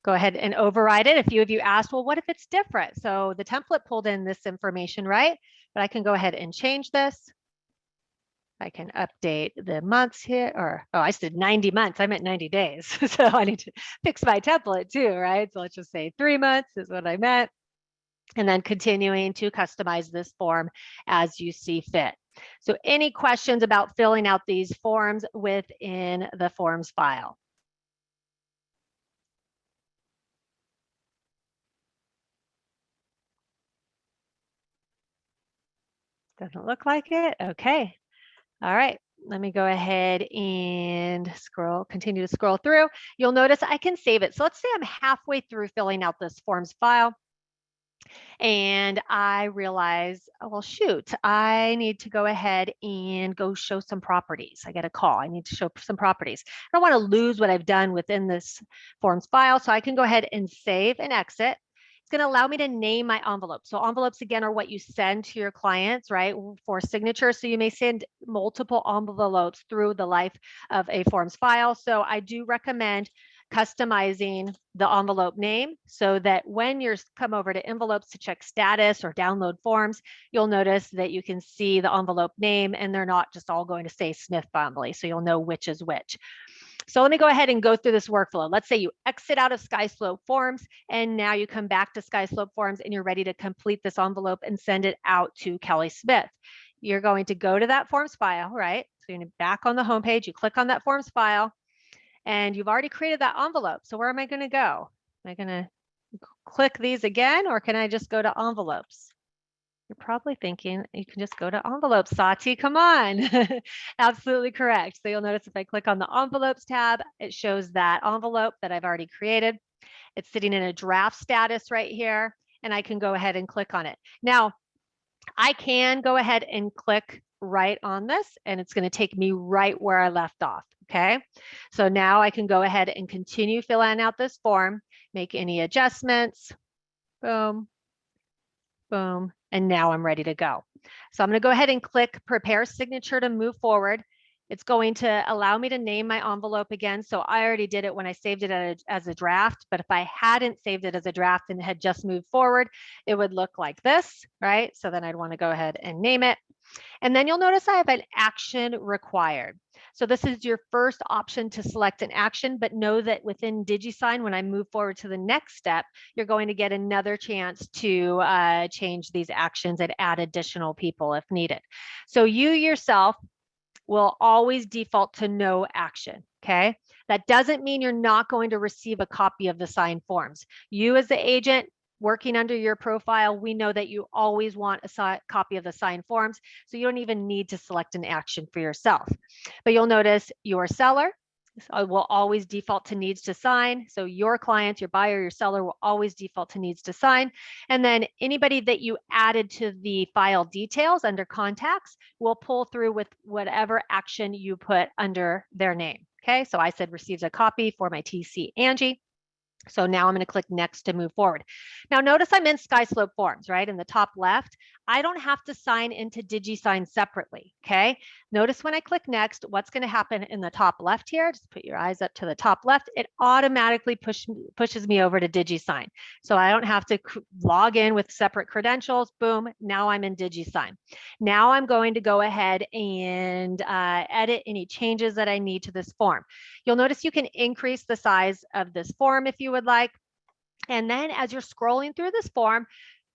Go ahead and override it. A few of you asked, well, what if it's different? So the template pulled in this information, right? But I can go ahead and change this. I can update the months here, or, oh, I said 90 months. I meant 90 days. So I need to fix my template too, right? So let's just say 3 months is what I meant. And then continuing to customize this form as you see fit. So any questions about filling out these forms within the forms file? Doesn't look like it. Okay. All right. Let me go ahead and continue to scroll through. You'll notice I can save it. So let's say I'm halfway through filling out this forms file and I realize, oh, well, shoot, I need to go ahead and go show some properties. I get a call. I need to show some properties. I don't want to lose what I've done within this forms file. So I can go ahead and save and exit. It's going to allow me to name my envelope. So envelopes, again, are what you send to your clients, right, for signature. So you may send multiple envelopes through the life of a forms file. So I do recommend customizing the envelope name so that when you come over to envelopes to check status or download forms, you'll notice that you can see the envelope name and they're not just all going to say Smith Family. So you'll know which is which. So let me go ahead and go through this workflow. Let's say you exit out of SkySlope Forms and now you come back to SkySlope Forms and you're ready to complete this envelope and send it out to Kelly Smith. You're going to go to that forms file, right? So you're going to back on the homepage, you click on that forms file and you've already created that envelope. So where am I going to go? Am I going to click these again or can I just go to envelopes? You're probably thinking you can just go to envelopes, Sati, come on. Absolutely correct. So you'll notice if I click on the envelopes tab, it shows that envelope that I've already created. It's sitting in a draft status right here, and I can go ahead and click on it. Now, I can go ahead and click right on this, and it's going to take me right where I left off. Okay, so now I can go ahead and continue filling out this form, make any adjustments. Boom, boom. And now I'm ready to go. So I'm going to go ahead and click prepare signature to move forward. It's going to allow me to name my envelope again. So I already did it when I saved it as a draft, but if I hadn't saved it as a draft and had just moved forward, it would look like this, right? So then I'd want to go ahead and name it. And then you'll notice I have an action required. So this is your first option to select an action, but know that within DigiSign, when I move forward to the next step, you're going to get another chance to change these actions and add additional people if needed. So you yourself will always default to no action, okay? That doesn't mean you're not going to receive a copy of the signed forms. You as the agent, working under your profile, we know that you always want a copy of the signed forms, so you don't even need to select an action for yourself. But you'll notice your seller will always default to needs to sign. So your clients, your buyer, your seller will always default to needs to sign. And then anybody that you added to the file details under contacts will pull through with whatever action you put under their name. Okay, so I said receives a copy for my TC Angie. So now I'm going to click next to move forward. Now notice I'm in SkySlope Forms, right? In the top left, I don't have to sign into DigiSign separately, okay? Notice when I click next, what's going to happen in the top left here, just put your eyes up to the top left, it automatically pushes me over to DigiSign. So I don't have to log in with separate credentials. Boom, now I'm in DigiSign. Now I'm going to go ahead and edit any changes that I need to this form. You'll notice you can increase the size of this form if you would like. And then as you're scrolling through this form,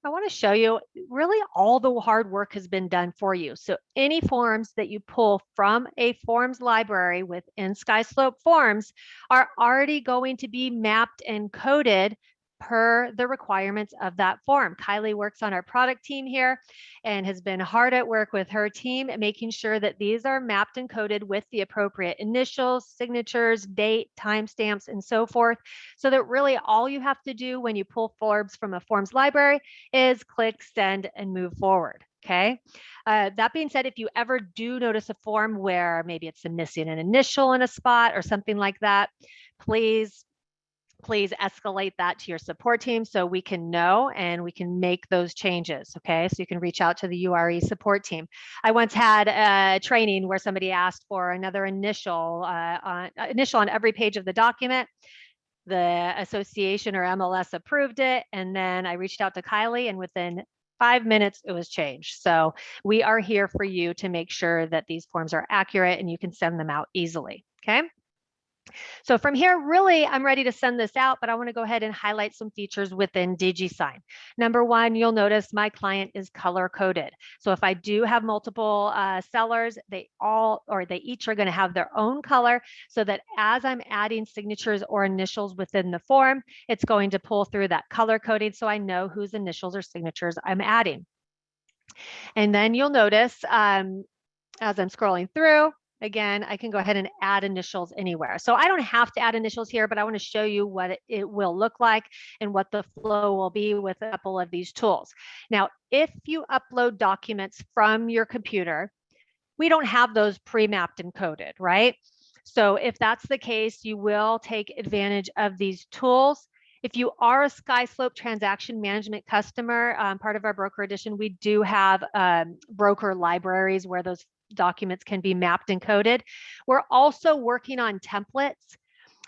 I want to show you really all the hard work has been done for you. So any forms that you pull from a forms library within SkySlope Forms are already going to be mapped and coded per the requirements of that form. Kylie works on our product team here and has been hard at work with her team at making sure that these are mapped and coded with the appropriate initials, signatures, date, timestamps, and so forth. So that really all you have to do when you pull forms from a forms library is click send and move forward. Okay. That being said, if you ever do notice a form where maybe it's missing an initial in a spot or something like that, please escalate that to your support team so we can know and we can make those changes. Okay, so you can reach out to the URE support team. I once had a training where somebody asked for another initial on every page of the document. The association or MLS approved it, and then I reached out to Kylie, and within 5 minutes it was changed. So we are here for you to make sure that these forms are accurate and you can send them out easily. Okay. So from here, really, I'm ready to send this out, but I want to go ahead and highlight some features within DigiSign. Number one, you'll notice my client is color coded. So if I do have multiple sellers, they each are going to have their own color so that as I'm adding signatures or initials within the form, it's going to pull through that color coding so I know whose initials or signatures I'm adding. And then you'll notice as I'm scrolling through, again, I can go ahead and add initials anywhere. So I don't have to add initials here, but I want to show you what it will look like and what the flow will be with a couple of these tools. Now, if you upload documents from your computer, we don't have those pre-mapped and coded, right? So if that's the case, you will take advantage of these tools. If you are a SkySlope transaction management customer, part of our broker edition, we do have broker libraries where those documents can be mapped and coded. We're also working on templates.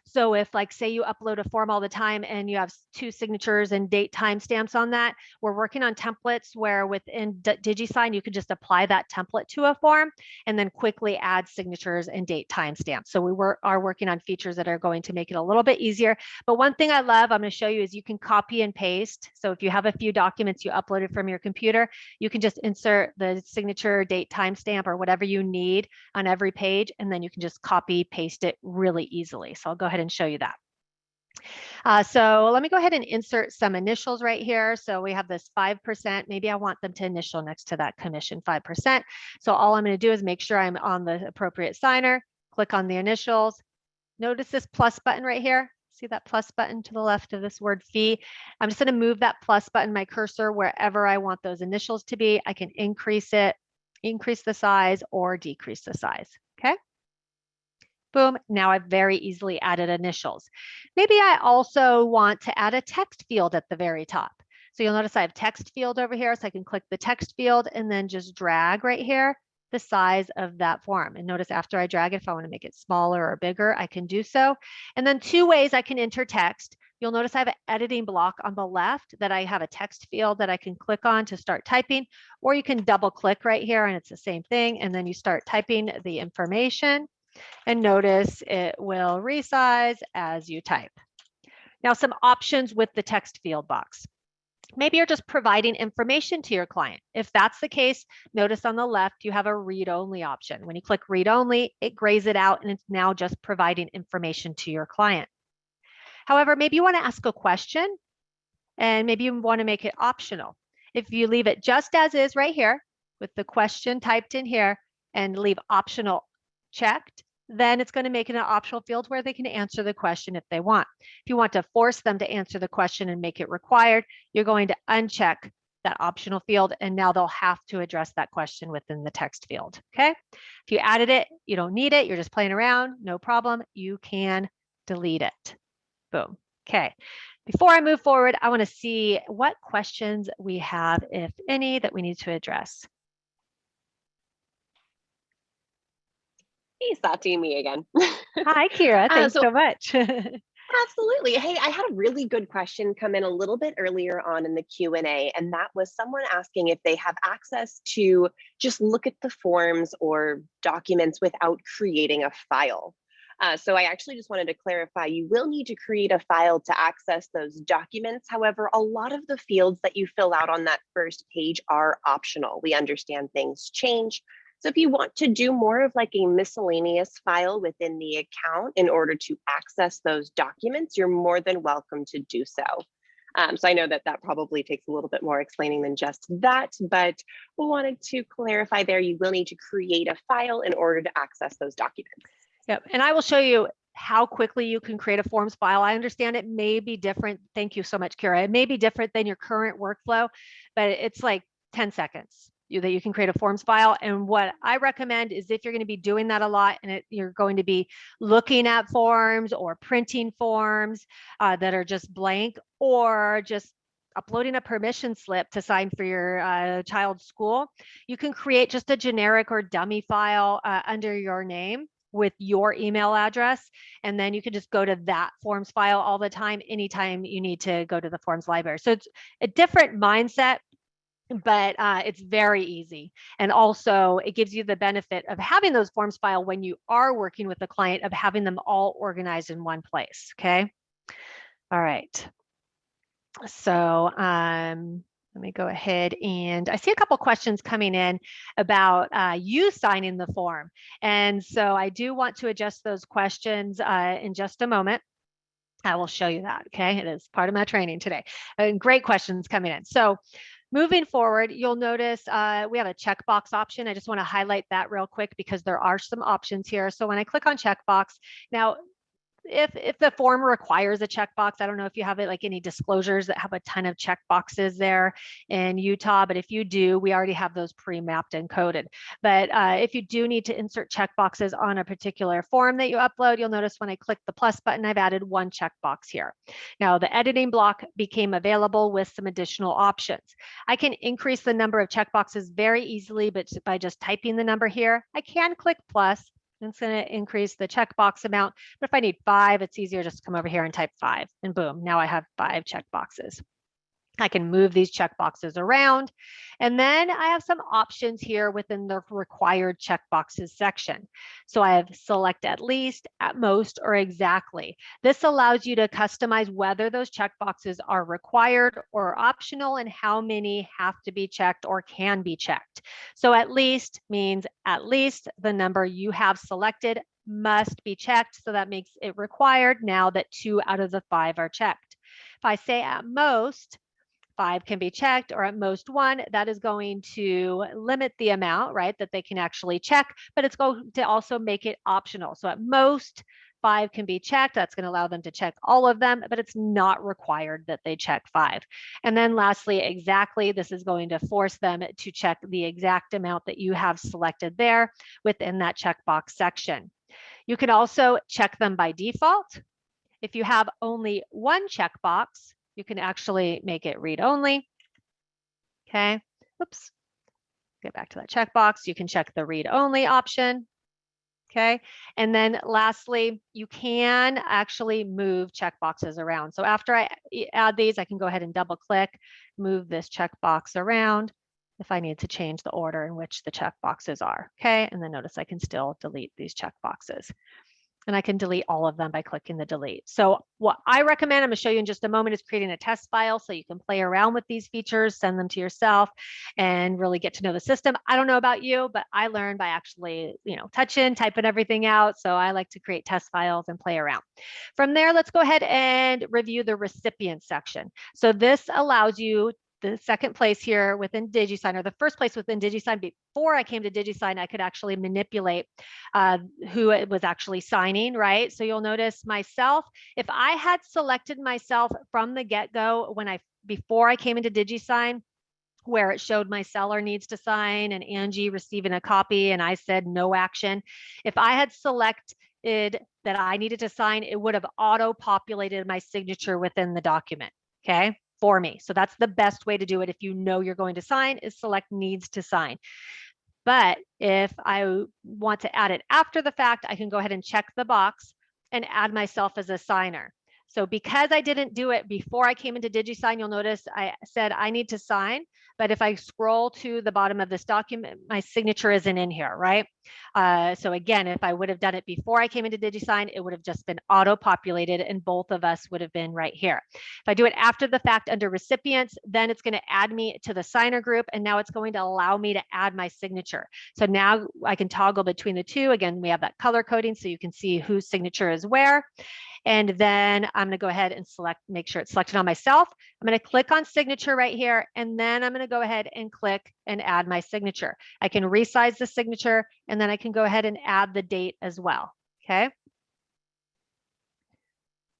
So if like, say you upload a form all the time and you have 2 signatures and date timestamps on that, we're working on templates where within DigiSign, you can just apply that template to a form and then quickly add signatures and date timestamps. So we are working on features that are going to make it a little bit easier. But one thing I love, I'm going to show you, is you can copy and paste. So if you have a few documents you uploaded from your computer, you can just insert the signature, date, timestamp, or whatever you need on every page, and then you can just copy, paste it really easily. So I'll go ahead and show you that. So let me go ahead and insert some initials right here. So we have this 5%. Maybe I want them to initial next to that commission 5%. So all I'm going to do is make sure I'm on the appropriate signer, click on the initials. Notice this plus button right here. See that plus button to the left of this word fee? I'm just going to move that plus button, my cursor, wherever I want those initials to be. I can increase it, increase the size, or decrease the size. Okay. Boom, now I've very easily added initials. Maybe I also want to add a text field at the very top. So you'll notice I have text field over here, so I can click the text field and then just drag right here the size of that form. And notice after I drag it, if I want to make it smaller or bigger, I can do so. And then 2 ways I can enter text. You'll notice I have an editing block on the left that I have a text field that I can click on to start typing, or you can double click right here and it's the same thing. And then you start typing the information. And notice it will resize as you type. Now, some options with the text field box. Maybe you're just providing information to your client. If that's the case, notice on the left, you have a read-only option. When you click read-only, it grays it out and it's now just providing information to your client. However, maybe you want to ask a question and maybe you want to make it optional. If you leave it just as is right here with the question typed in here and leave optional checked, then it's going to make it an optional field where they can answer the question if they want. If you want to force them to answer the question and make it required, you're going to uncheck that optional field, and now they'll have to address that question within the text field. Okay. If you added it, you don't need it, you're just playing around, no problem. You can delete it. Boom. Okay. Before I move forward, I want to see what questions we have, if any, that we need to address. Hey, Sati, me again. Hi, Kira. Thanks so much. Absolutely. Hey, I had a really good question come in a little bit earlier on in the Q&A, and that was someone asking if they have access to just look at the forms or documents without creating a file. So I actually just wanted to clarify, you will need to create a file to access those documents. However, a lot of the fields that you fill out on that first page are optional. We understand things change. So if you want to do more of like a miscellaneous file within the account in order to access those documents, you're more than welcome to do so. So I know that that probably takes a little bit more explaining than just that, but we wanted to clarify there, you will need to create a file in order to access those documents. Yep, and I will show you how quickly you can create a forms file. I understand it may be different. Thank you so much, Kira. It may be different than your current workflow, but it's like 10 seconds that you can create a forms file. And what I recommend is if you're going to be doing that a lot and you're going to be looking at forms or printing forms that are just blank, or just uploading a permission slip to sign for your child's school, you can create just a generic or dummy file under your name with your email address. And then you can just go to that forms file all the time, anytime you need to go to the forms library. So it's a different mindset, but it's very easy. And also it gives you the benefit of having those forms file when you are working with a client, of having them all organized in one place. Okay. All right. So let me go ahead, and I see a couple questions coming in about you signing the form. And so I do want to adjust those questions in just a moment. I will show you that. Okay. It is part of my training today. And great questions coming in. So moving forward, you'll notice we have a checkbox option. I just want to highlight that real quick because there are some options here. So when I click on checkbox, now, if the form requires a checkbox, I don't know if you have it like any disclosures that have a ton of checkboxes there in Utah, but if you do, we already have those pre-mapped and coded. But if you do need to insert checkboxes on a particular form that you upload, you'll notice when I click the plus button, I've added one checkbox here. Now the editing block became available with some additional options. I can increase the number of checkboxes very easily, but by just typing the number here. I can click plus. It's going to increase the checkbox amount. But if I need 5, it's easier just to come over here and type 5, and boom, now I have 5 checkboxes. I can move these checkboxes around. And then I have some options here within the required checkboxes section. So I have select at least, at most, or exactly. This allows you to customize whether those checkboxes are required or optional, and how many have to be checked or can be checked. So at least means at least the number you have selected must be checked. So that makes it required now that 2 out of the 5 are checked. If I say at most, 5 can be checked, or at most 1, that is going to limit the amount, right, that they can actually check, but it's going to also make it optional. So at most 5 can be checked. That's going to allow them to check all of them, but it's not required that they check 5. And then lastly, exactly, this is going to force them to check the exact amount that you have selected there within that checkbox section. You can also check them by default. If you have only one checkbox, you can actually make it read only. Okay, oops, get back to that checkbox. You can check the read only option. Okay, and then lastly, you can actually move checkboxes around. So after I add these, I can go ahead and double click, move this checkbox around if I need to change the order in which the checkboxes are. Okay, and then notice I can still delete these checkboxes. And I can delete all of them by clicking the delete. So what I recommend, I'm going to show you in just a moment, is creating a test file so you can play around with these features, send them to yourself, and really get to know the system. I don't know about you, but I learned by actually, touching, typing everything out. So I like to create test files and play around. From there, let's go ahead and review the recipient section. So this allows you the second place here within DigiSign, or the first place within DigiSign. Before I came to DigiSign, I could actually manipulate who it was actually signing, right? So you'll notice myself, if I had selected myself from the get-go before I came into DigiSign, where it showed my seller needs to sign and Angie receiving a copy and I said no action, if I had selected that I needed to sign, it would have auto-populated my signature within the document, okay, for me. So that's the best way to do it if you know you're going to sign, is select needs to sign. But if I want to add it after the fact, I can go ahead and check the box and add myself as a signer. So because I didn't do it before I came into DigiSign, you'll notice I said I need to sign, but if I scroll to the bottom of this document, my signature isn't in here, right? So again, if I would have done it before I came into DigiSign, it would have just been auto-populated and both of us would have been right here. If I do it after the fact under recipients, then it's going to add me to the signer group, and now it's going to allow me to add my signature. So now I can toggle between the two. Again, we have that color coding so you can see whose signature is where. And then I'm going to go ahead and make sure it's selected on myself. I'm going to click on signature right here, and then I'm going to go ahead and click and add my signature. I can resize the signature, and then I can go ahead and add the date as well. Okay.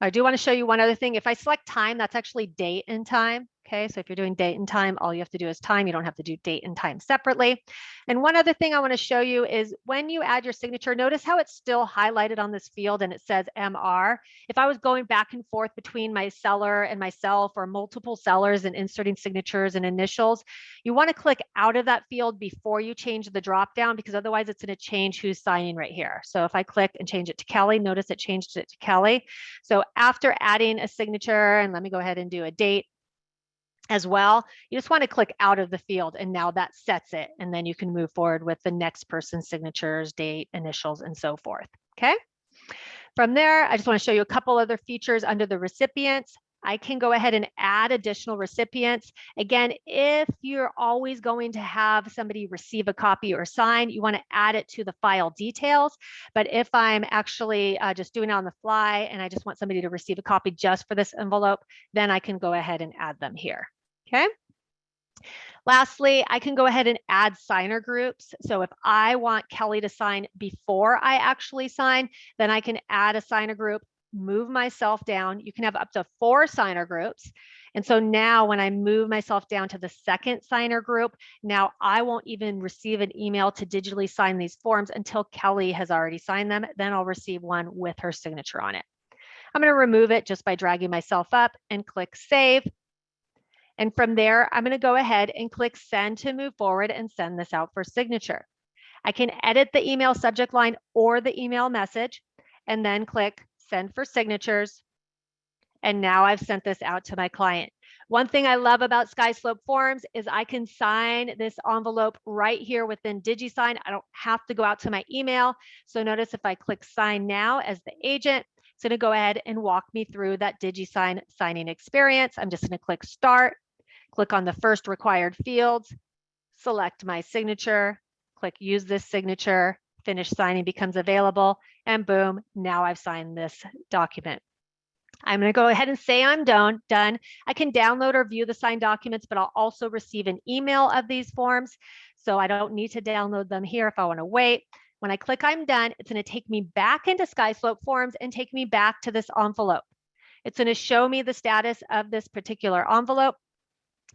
I do want to show you one other thing. If I select time, that's actually date and time. Okay, so if you're doing date and time, all you have to do is time. You don't have to do date and time separately. And one other thing I want to show you is when you add your signature, notice how it's still highlighted on this field and it says MR. If I was going back and forth between my seller and myself or multiple sellers and inserting signatures and initials, you want to click out of that field before you change the drop down, because otherwise it's going to change who's signing right here. So if I click and change it to Kelly, notice it changed it to Kelly. So after adding a signature, and let me go ahead and do a date as well, you just want to click out of the field, and now that sets it, and then you can move forward with the next person's signatures, date, initials, and so forth. Okay. From there, I just want to show you a couple other features under the recipients. I can go ahead and add additional recipients. Again, if you're always going to have somebody receive a copy or sign, you want to add it to the file details. But if I'm actually just doing it on the fly and I just want somebody to receive a copy just for this envelope, then I can go ahead and add them here. Okay. Lastly, I can go ahead and add signer groups. So if I want Kelly to sign before I actually sign, then I can add a signer group, move myself down. You can have up to 4 signer groups. And so now when I move myself down to the second signer group, now I won't even receive an email to digitally sign these forms until Kelly has already signed them. Then I'll receive one with her signature on it. I'm going to remove it just by dragging myself up and click save. And from there, I'm going to go ahead and click send to move forward and send this out for signature. I can edit the email subject line or the email message and then click send for signatures. And now I've sent this out to my client. One thing I love about SkySlope Forms is I can sign this envelope right here within DigiSign. I don't have to go out to my email. So notice if I click sign now as the agent, it's going to go ahead and walk me through that DigiSign signing experience. I'm just going to click start. Click on the first required fields, select my signature, click use this signature, finish signing becomes available, and boom, now I've signed this document. I'm going to go ahead and say I'm done. I can download or view the signed documents, but I'll also receive an email of these forms. So I don't need to download them here if I want to wait. When I click I'm done, it's going to take me back into SkySlope Forms and take me back to this envelope. It's going to show me the status of this particular envelope.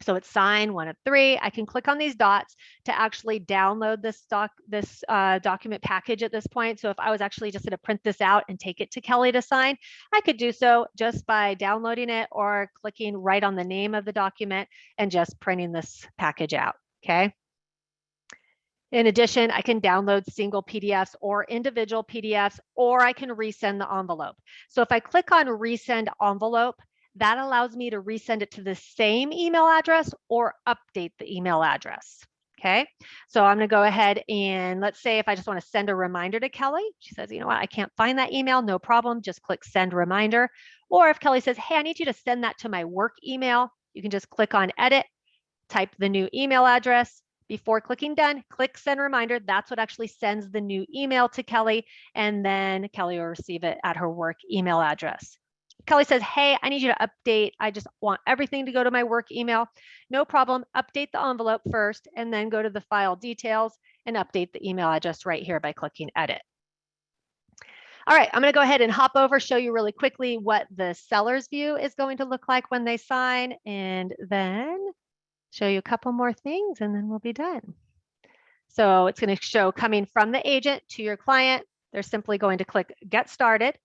So it's signed 1 of 3. I can click on these dots to actually download this document package at this point. So if I was actually just going to print this out and take it to Kelly to sign, I could do so just by downloading it or clicking right on the name of the document and just printing this package out. Okay. In addition, I can download single PDFs or individual PDFs, or I can resend the envelope. So if I click on resend envelope, that allows me to resend it to the same email address or update the email address. Okay, so I'm going to go ahead and let's say if I just want to send a reminder to Kelly, she says, you know what, I can't find that email, no problem, just click send reminder. Or if Kelly says, hey, I need you to send that to my work email, you can just click on edit, type the new email address. Before clicking done, click send reminder. That's what actually sends the new email to Kelly, and then Kelly will receive it at her work email address. Kelly says, hey, I need you to update. I just want everything to go to my work email. No problem. Update the envelope first and then go to the file details and update the email address right here by clicking edit. All right, I'm going to go ahead and hop over, show you really quickly what the seller's view is going to look like when they sign, and then show you a couple more things and then we'll be done. So it's going to show coming from the agent to your client. They're simply going to click get started.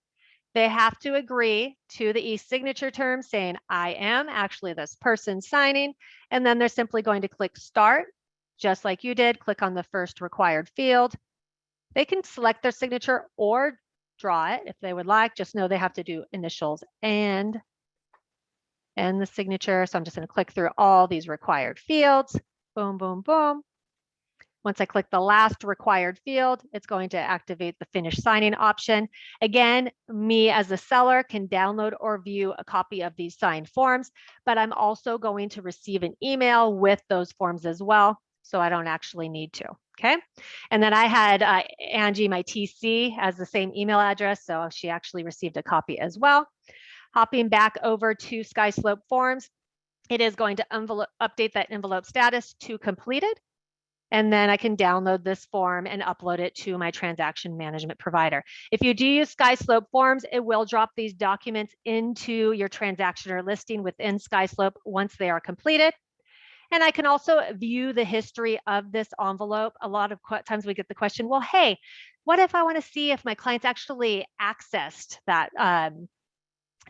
They have to agree to the e-signature terms saying, I am actually this person signing, and then they're simply going to click start, just like you did, click on the first required field. They can select their signature or draw it if they would like, just know they have to do initials and the signature. So I'm just going to click through all these required fields, boom, boom, boom. Once I click the last required field, it's going to activate the finish signing option. Again, me as a seller can download or view a copy of these signed forms, but I'm also going to receive an email with those forms as well, so I don't actually need to. Okay. And then I had Angie, my TC, as the same email address, so she actually received a copy as well. Hopping back over to SkySlope Forms, it is going to update that envelope status to completed. And then I can download this form and upload it to my transaction management provider. If you do use SkySlope Forms, it will drop these documents into your transaction or listing within SkySlope once they are completed. And I can also view the history of this envelope. A lot of times we get the question, well, hey, what if I want to see if my clients actually accessed that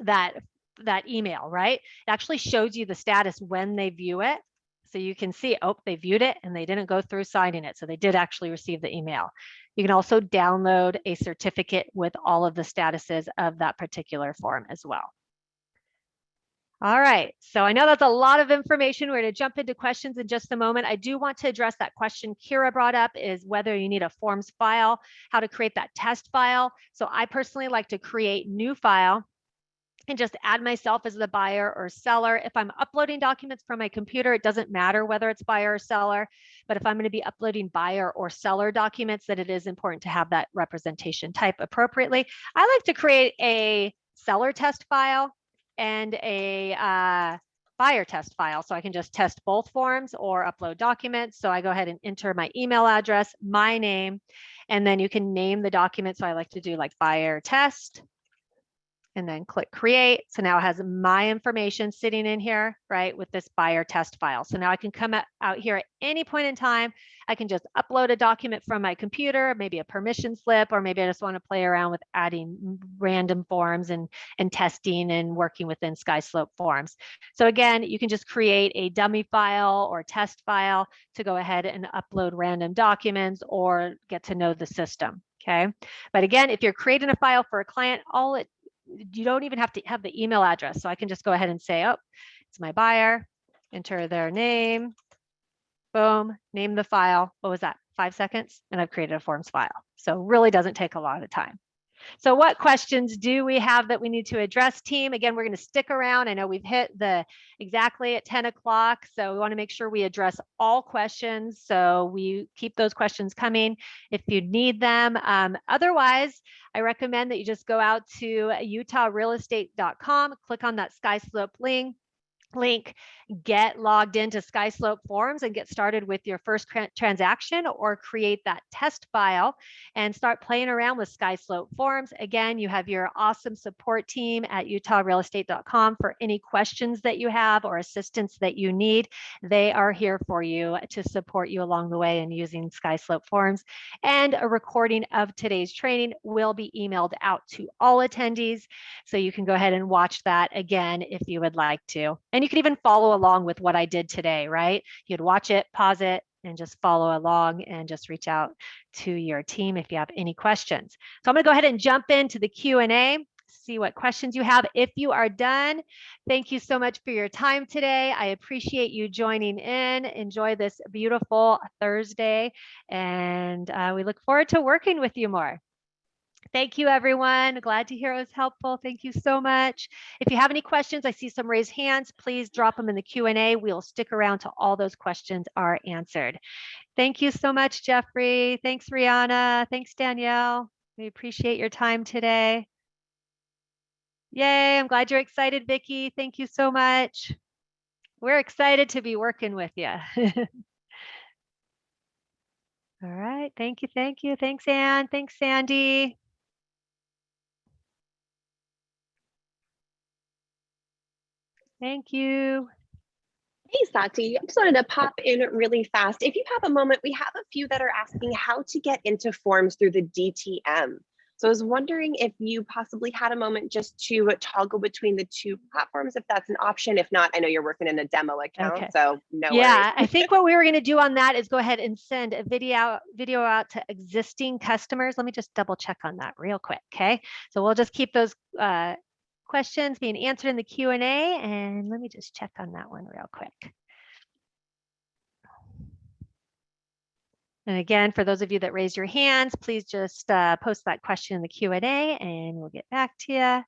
that email, right? It actually shows you the status when they view it. So you can see, oh, they viewed it and they didn't go through signing it. So they did actually receive the email. You can also download a certificate with all of the statuses of that particular form as well. All right, so I know that's a lot of information. We're going to jump into questions in just a moment. I do want to address that question Kira brought up, is whether you need a forms file, how to create that test file. So I personally like to create new file and just add myself as the buyer or seller. If I'm uploading documents from my computer, it doesn't matter whether it's buyer or seller, but if I'm going to be uploading buyer or seller documents, then it is important to have that representation type appropriately. I like to create a seller test file and a buyer test file, so I can just test both forms or upload documents. So I go ahead and enter my email address, my name, and then you can name the document. So I like to do like buyer test, and then click create. So now it has my information sitting in here, right, with this buyer test file. So now I can come out here at any point in time. I can just upload a document from my computer, maybe a permission slip, or maybe I just want to play around with adding random forms and testing and working within SkySlope Forms. So again, you can just create a dummy file or test file to go ahead and upload random documents or get to know the system. Okay. But again, if you're creating a file for a client, you don't even have to have the email address. So I can just go ahead and say, oh, it's my buyer, enter their name, boom, name the file. What was that? 5 seconds, and I've created a forms file. So really doesn't take a lot of time. So what questions do we have that we need to address, team? Again, we're going to stick around. I know we've hit exactly at 10 o'clock. So we want to make sure we address all questions. So we keep those questions coming if you need them. Otherwise, I recommend that you just go out to utahrealestate.com, click on that SkySlope link, get logged into SkySlope Forms and get started with your first transaction, or create that test file and start playing around with SkySlope Forms. Again, you have your awesome support team at utahrealestate.com for any questions that you have or assistance that you need. They are here for you to support you along the way in using SkySlope Forms. And a recording of today's training will be emailed out to all attendees, so you can go ahead and watch that again if you would like to. And you can even follow along with what I did today, right? You'd watch it, pause it, and just follow along and just reach out to your team if you have any questions. So I'm going to go ahead and jump into the Q&A, see what questions you have. If you are done, thank you so much for your time today. I appreciate you joining in. Enjoy this beautiful Thursday, and we look forward to working with you more. Thank you, everyone. Glad to hear it was helpful. Thank you so much. If you have any questions, I see some raised hands. Please drop them in the Q&A. We'll stick around till all those questions are answered. Thank you so much, Jeffrey. Thanks, Rihanna. Thanks, Danielle. We appreciate your time today. Yay, I'm glad you're excited, Vicki. Thank you so much. We're excited to be working with you. All right, thank you, thank you. Thanks, Anne. Thanks, Sandy. Thank you. Hey, Sati, I just wanted to pop in really fast. If you have a moment, we have a few that are asking how to get into forms through the DTM. So I was wondering if you possibly had a moment just to toggle between the two platforms, if that's an option. If not, I know you're working in a demo account, Okay. so no Yeah, worries. I think what we were going to do on that is go ahead and send a video out to existing customers. Let me just double check on that real quick. Okay, so we'll just keep those questions being answered in the Q&A, and let me just check on that one real quick. And again, for those of you that raise your hands, please just post that question in the Q&A and we'll get back to you.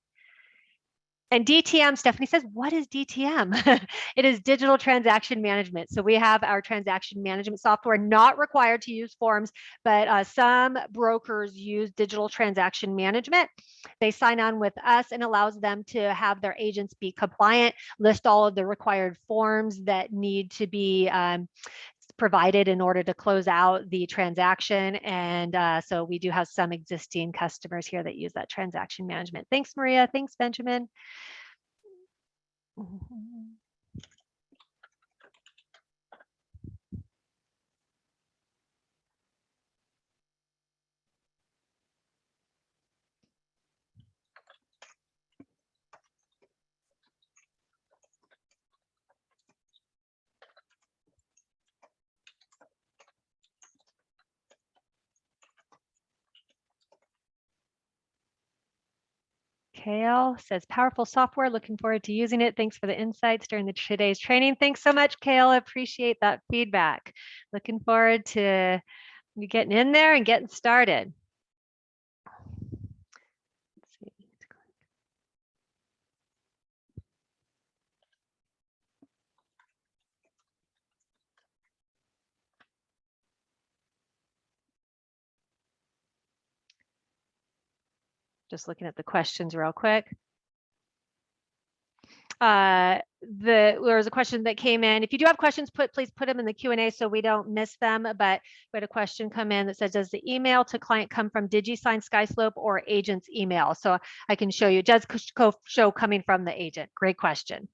And DTM, Stephanie says, what is DTM? It is digital transaction management. So we have our transaction management software, not required to use forms, but some brokers use digital transaction management. They sign on with us and allows them to have their agents be compliant, list all of the required forms that need to be provided in order to close out the transaction. And so we do have some existing customers here that use that transaction management. Thanks, Maria. Thanks, Benjamin. Kale says, powerful software, looking forward to using it. Thanks for the insights during today's training. Thanks so much, Kale. I appreciate that feedback. Looking forward to you getting in there and getting started. Let's see. Just looking at the questions real quick. There was a question that came in. If you do have questions, please put them in the Q&A so we don't miss them. But we had a question come in that says, does the email to client come from DigiSign, SkySlope, or agent's email? So I can show you. It does show coming from the agent. Great question.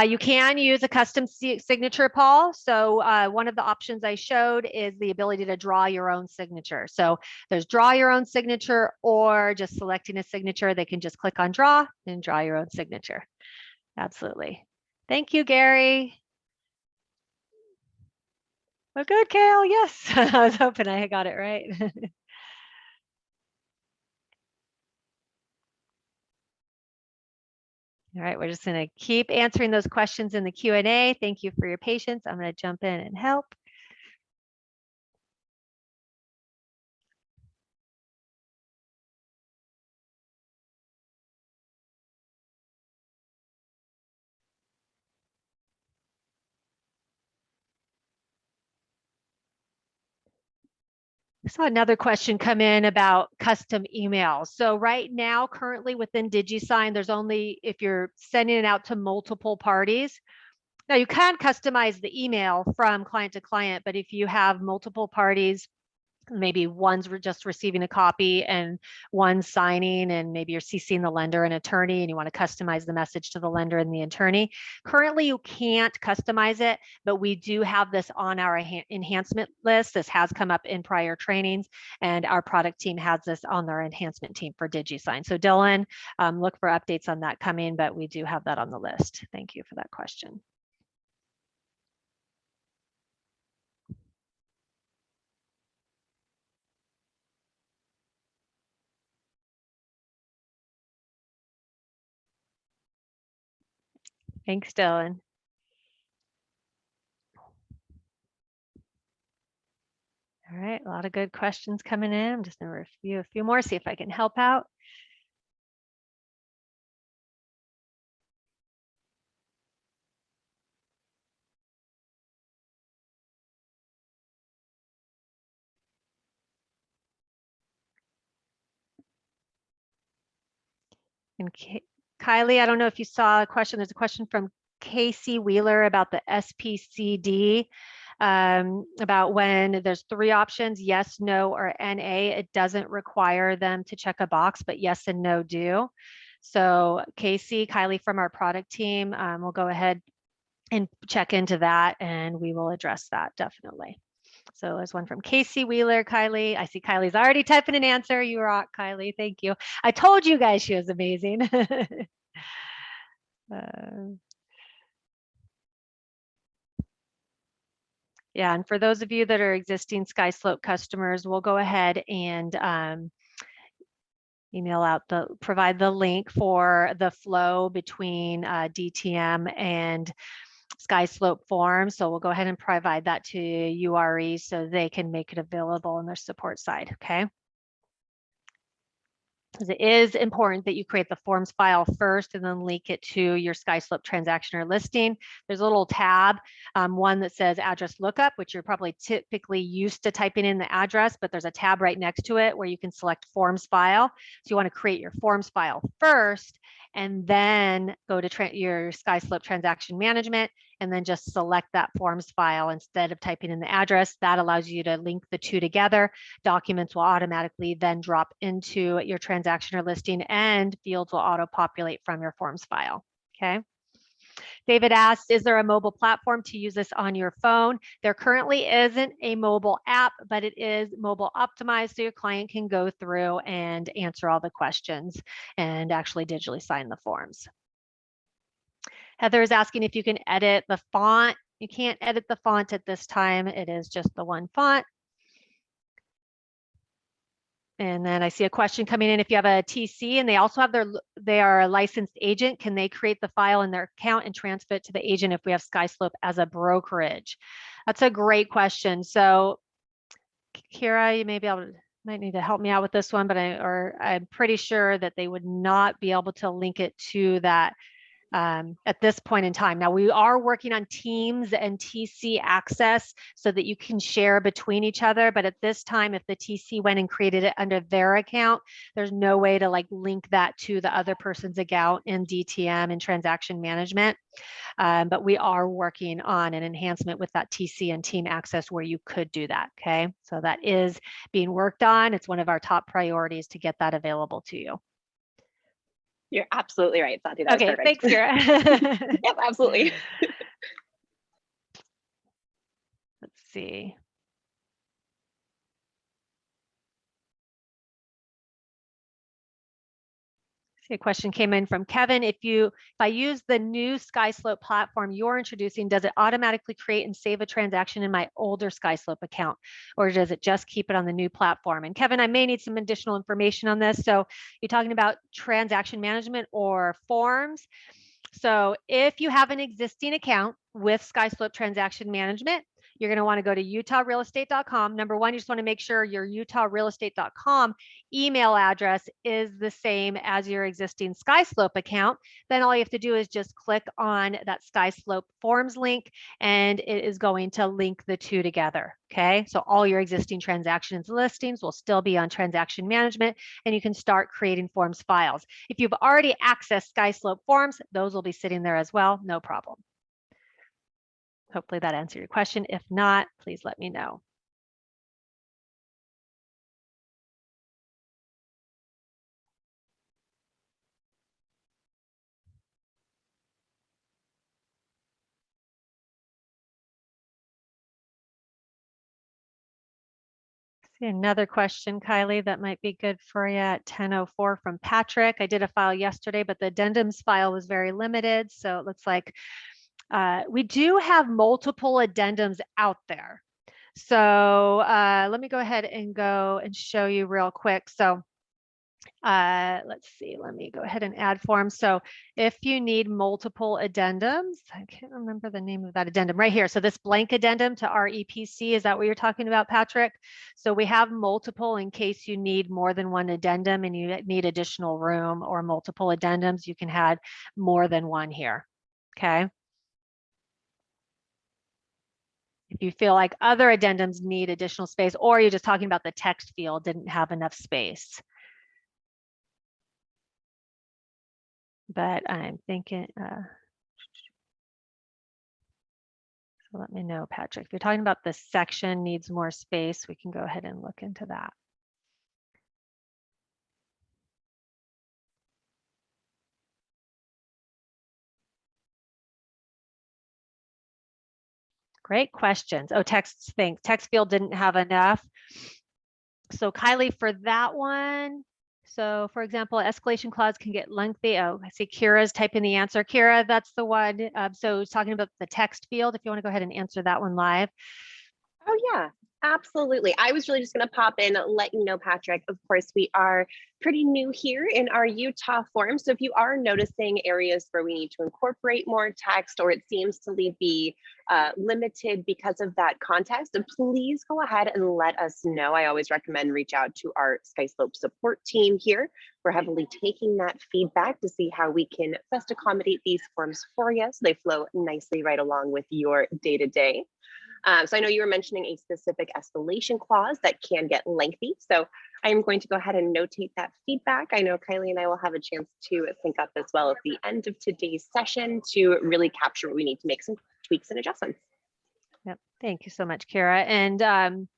You can use a custom signature, Paul. So one of the options I showed is the ability to draw your own signature. So there's draw your own signature or just selecting a signature. They can just click on draw and draw your own signature. Absolutely. Thank you, Gary. Well, good, Kale. Yes, I was hoping I got it right. All right, we're just going to keep answering those questions in the Q&A. Thank you for your patience. I'm going to jump in and help. I saw another question come in about custom emails. So right now, currently within DigiSign, there's only, if you're sending it out to multiple parties, now you can customize the email from client to client, but if you have multiple parties, maybe one's just receiving a copy and one's signing, and maybe you're CCing the lender and attorney and you want to customize the message to the lender and the attorney. Currently, you can't customize it, but we do have this on our enhancement list. This has come up in prior trainings, and our product team has this on their enhancement team for DigiSign. So Dylan, look for updates on that coming, but we do have that on the list. Thank you for that question. Thanks, Dylan. All right, a lot of good questions coming in. I'm just going to review a few more, see if I can help out. And Kylie, I don't know if you saw a question. There's a question from Casey Wheeler about the SPCD, about when there's three options, yes, no, or NA. It doesn't require them to check a box, but yes and no do. So Casey, Kylie from our product team will go ahead and check into that, and we will address that definitely. So there's one from Casey Wheeler, Kylie. I see Kylie's already typing an answer. You rock, Kylie. Thank you. I told you guys she was amazing. Yeah, and for those of you that are existing SkySlope customers, we'll go ahead and provide the link for the flow between DTM and SkySlope form. So we'll go ahead and provide that to URE so they can make it available on their support side, okay? Because it is important that you create the forms file first and then link it to your SkySlope transaction or listing. There's a little tab, one that says address lookup, which you're probably typically used to typing in the address, but there's a tab right next to it where you can select forms file. So you want to create your forms file first and then go to your SkySlope transaction management and then just select that forms file instead of typing in the address. That allows you to link the two together. Documents will automatically then drop into your transaction or listing and fields will auto-populate from your forms file, okay? David asked, is there a mobile platform to use this on your phone? There currently isn't a mobile app, but it is mobile optimized so your client can go through and answer all the questions and actually digitally sign the forms. Heather is asking if you can edit the font. You can't edit the font at this time. It is just the one font. And then I see a question coming in. If you have a TC and they also have they are a licensed agent, can they create the file in their account and transfer it to the agent if we have SkySlope as a brokerage? That's a great question. So Kira, you might need to help me out with this one, but I'm pretty sure that they would not be able to link it to that at this point in time. Now we are working on Teams and TC access so that you can share between each other. But at this time, if the TC went and created it under their account, there's no way to like link that to the other person's account in DTM and transaction management. But we are working on an enhancement with that TC and team access where you could do that. Okay, so that is being worked on. It's one of our top priorities to get that available to you. You're absolutely right, Sati. That Okay, was perfect. thanks, Kira. Yep, absolutely. Let's see. See, a question came in from Kevin. If I use the new SkySlope platform you're introducing, does it automatically create and save a transaction in my older SkySlope account, or does it just keep it on the new platform? And Kevin, I may need some additional information on this. So you're talking about transaction management or forms. So if you have an existing account with SkySlope Transaction Management, you're going to want to go to utahrealestate.com. Number one, you just want to make sure your utahrealestate.com email address is the same as your existing SkySlope account. Then all you have to do is just click on that SkySlope forms link, and it is going to link the two together. Okay, so all your existing transactions listings will still be on transaction management, and you can start creating forms files. If you've already accessed SkySlope forms, those will be sitting there as well, no problem. Hopefully that answered your question. If not, please let me know. See another question, Kylie, that might be good for you at 10:04 from Patrick. I did a file yesterday, but the addendums file was very limited. So it looks like we do have multiple addendums out there. So let me go ahead and show you real quick. So let's see, let me go ahead and add forms. So if you need multiple addendums, I can't remember the name of that addendum right here. So this blank addendum to REPC, is that what you're talking about, Patrick? So we have multiple in case you need more than one addendum and you need additional room or multiple addendums, you can add more than one here, okay? If you feel like other addendums need additional space, or you're just talking about the text field didn't have enough space. But I'm thinking, so let me know, Patrick. If you're talking about this section needs more space, we can go ahead and look into that. Great questions. Oh, text field didn't have enough. So Kylie, for that one, so for example, escalation clause can get lengthy. Oh, I see Kira's typing the answer. Kira, that's the one. So talking about the text field, if you want to go ahead and answer that one live. Oh yeah, Absolutely. I was really just going to pop in, let you know, Patrick. Of course, we are pretty new here in our Utah forum. So if you are noticing areas where we need to incorporate more text, or it seems to be limited because of that context, please go ahead and let us know. I always recommend reach out to our SkySlope support team here. We're heavily taking that feedback to see how we can best accommodate these forms for you so they flow nicely right along with your day-to-day. So I know you were mentioning a specific escalation clause that can get lengthy. So I'm going to go ahead and notate that feedback. I know Kylie and I will have a chance to sync up as well at the end of today's session to really capture what we need to make some tweaks and adjustments. Yep. Thank you so much, Kara. And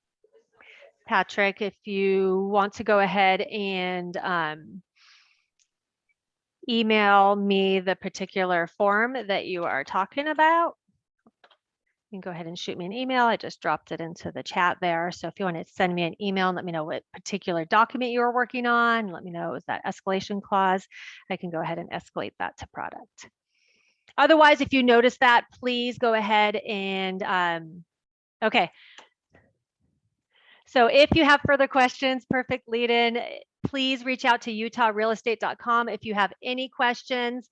Patrick, if you want to go ahead and email me the particular form that you are talking about, you can go ahead and shoot me an email. I just dropped it into the chat there. So if you want to send me an email and let me know what particular document you are working on, let me know it was that escalation clause, I can go ahead and escalate that to product. Otherwise, if you notice that, please go ahead and, okay. So if you have further questions, perfect lead in, please reach out to utahrealestate.com if you have any questions.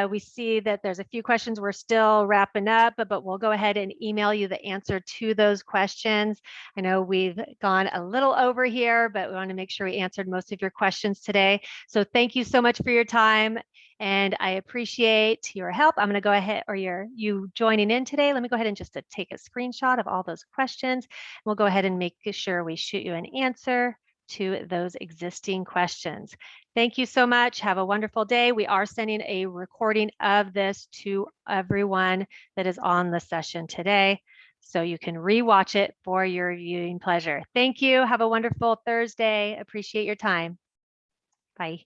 We see that there's a few questions we're still wrapping up, but we'll go ahead and email you the answer to those questions. I know we've gone a little over here, but we want to make sure we answered most of your questions today. So thank you so much for your time, and I appreciate your help. I'm going to go ahead, or you joining in today. Let me go ahead and just take a screenshot of all those questions. We'll go ahead and make sure we shoot you an answer to those existing questions. Thank you so much. Have a wonderful day. We are sending a recording of this to everyone that is on the session today, so you can rewatch it for your viewing pleasure. Thank you. Have a wonderful Thursday. Appreciate your time. Bye.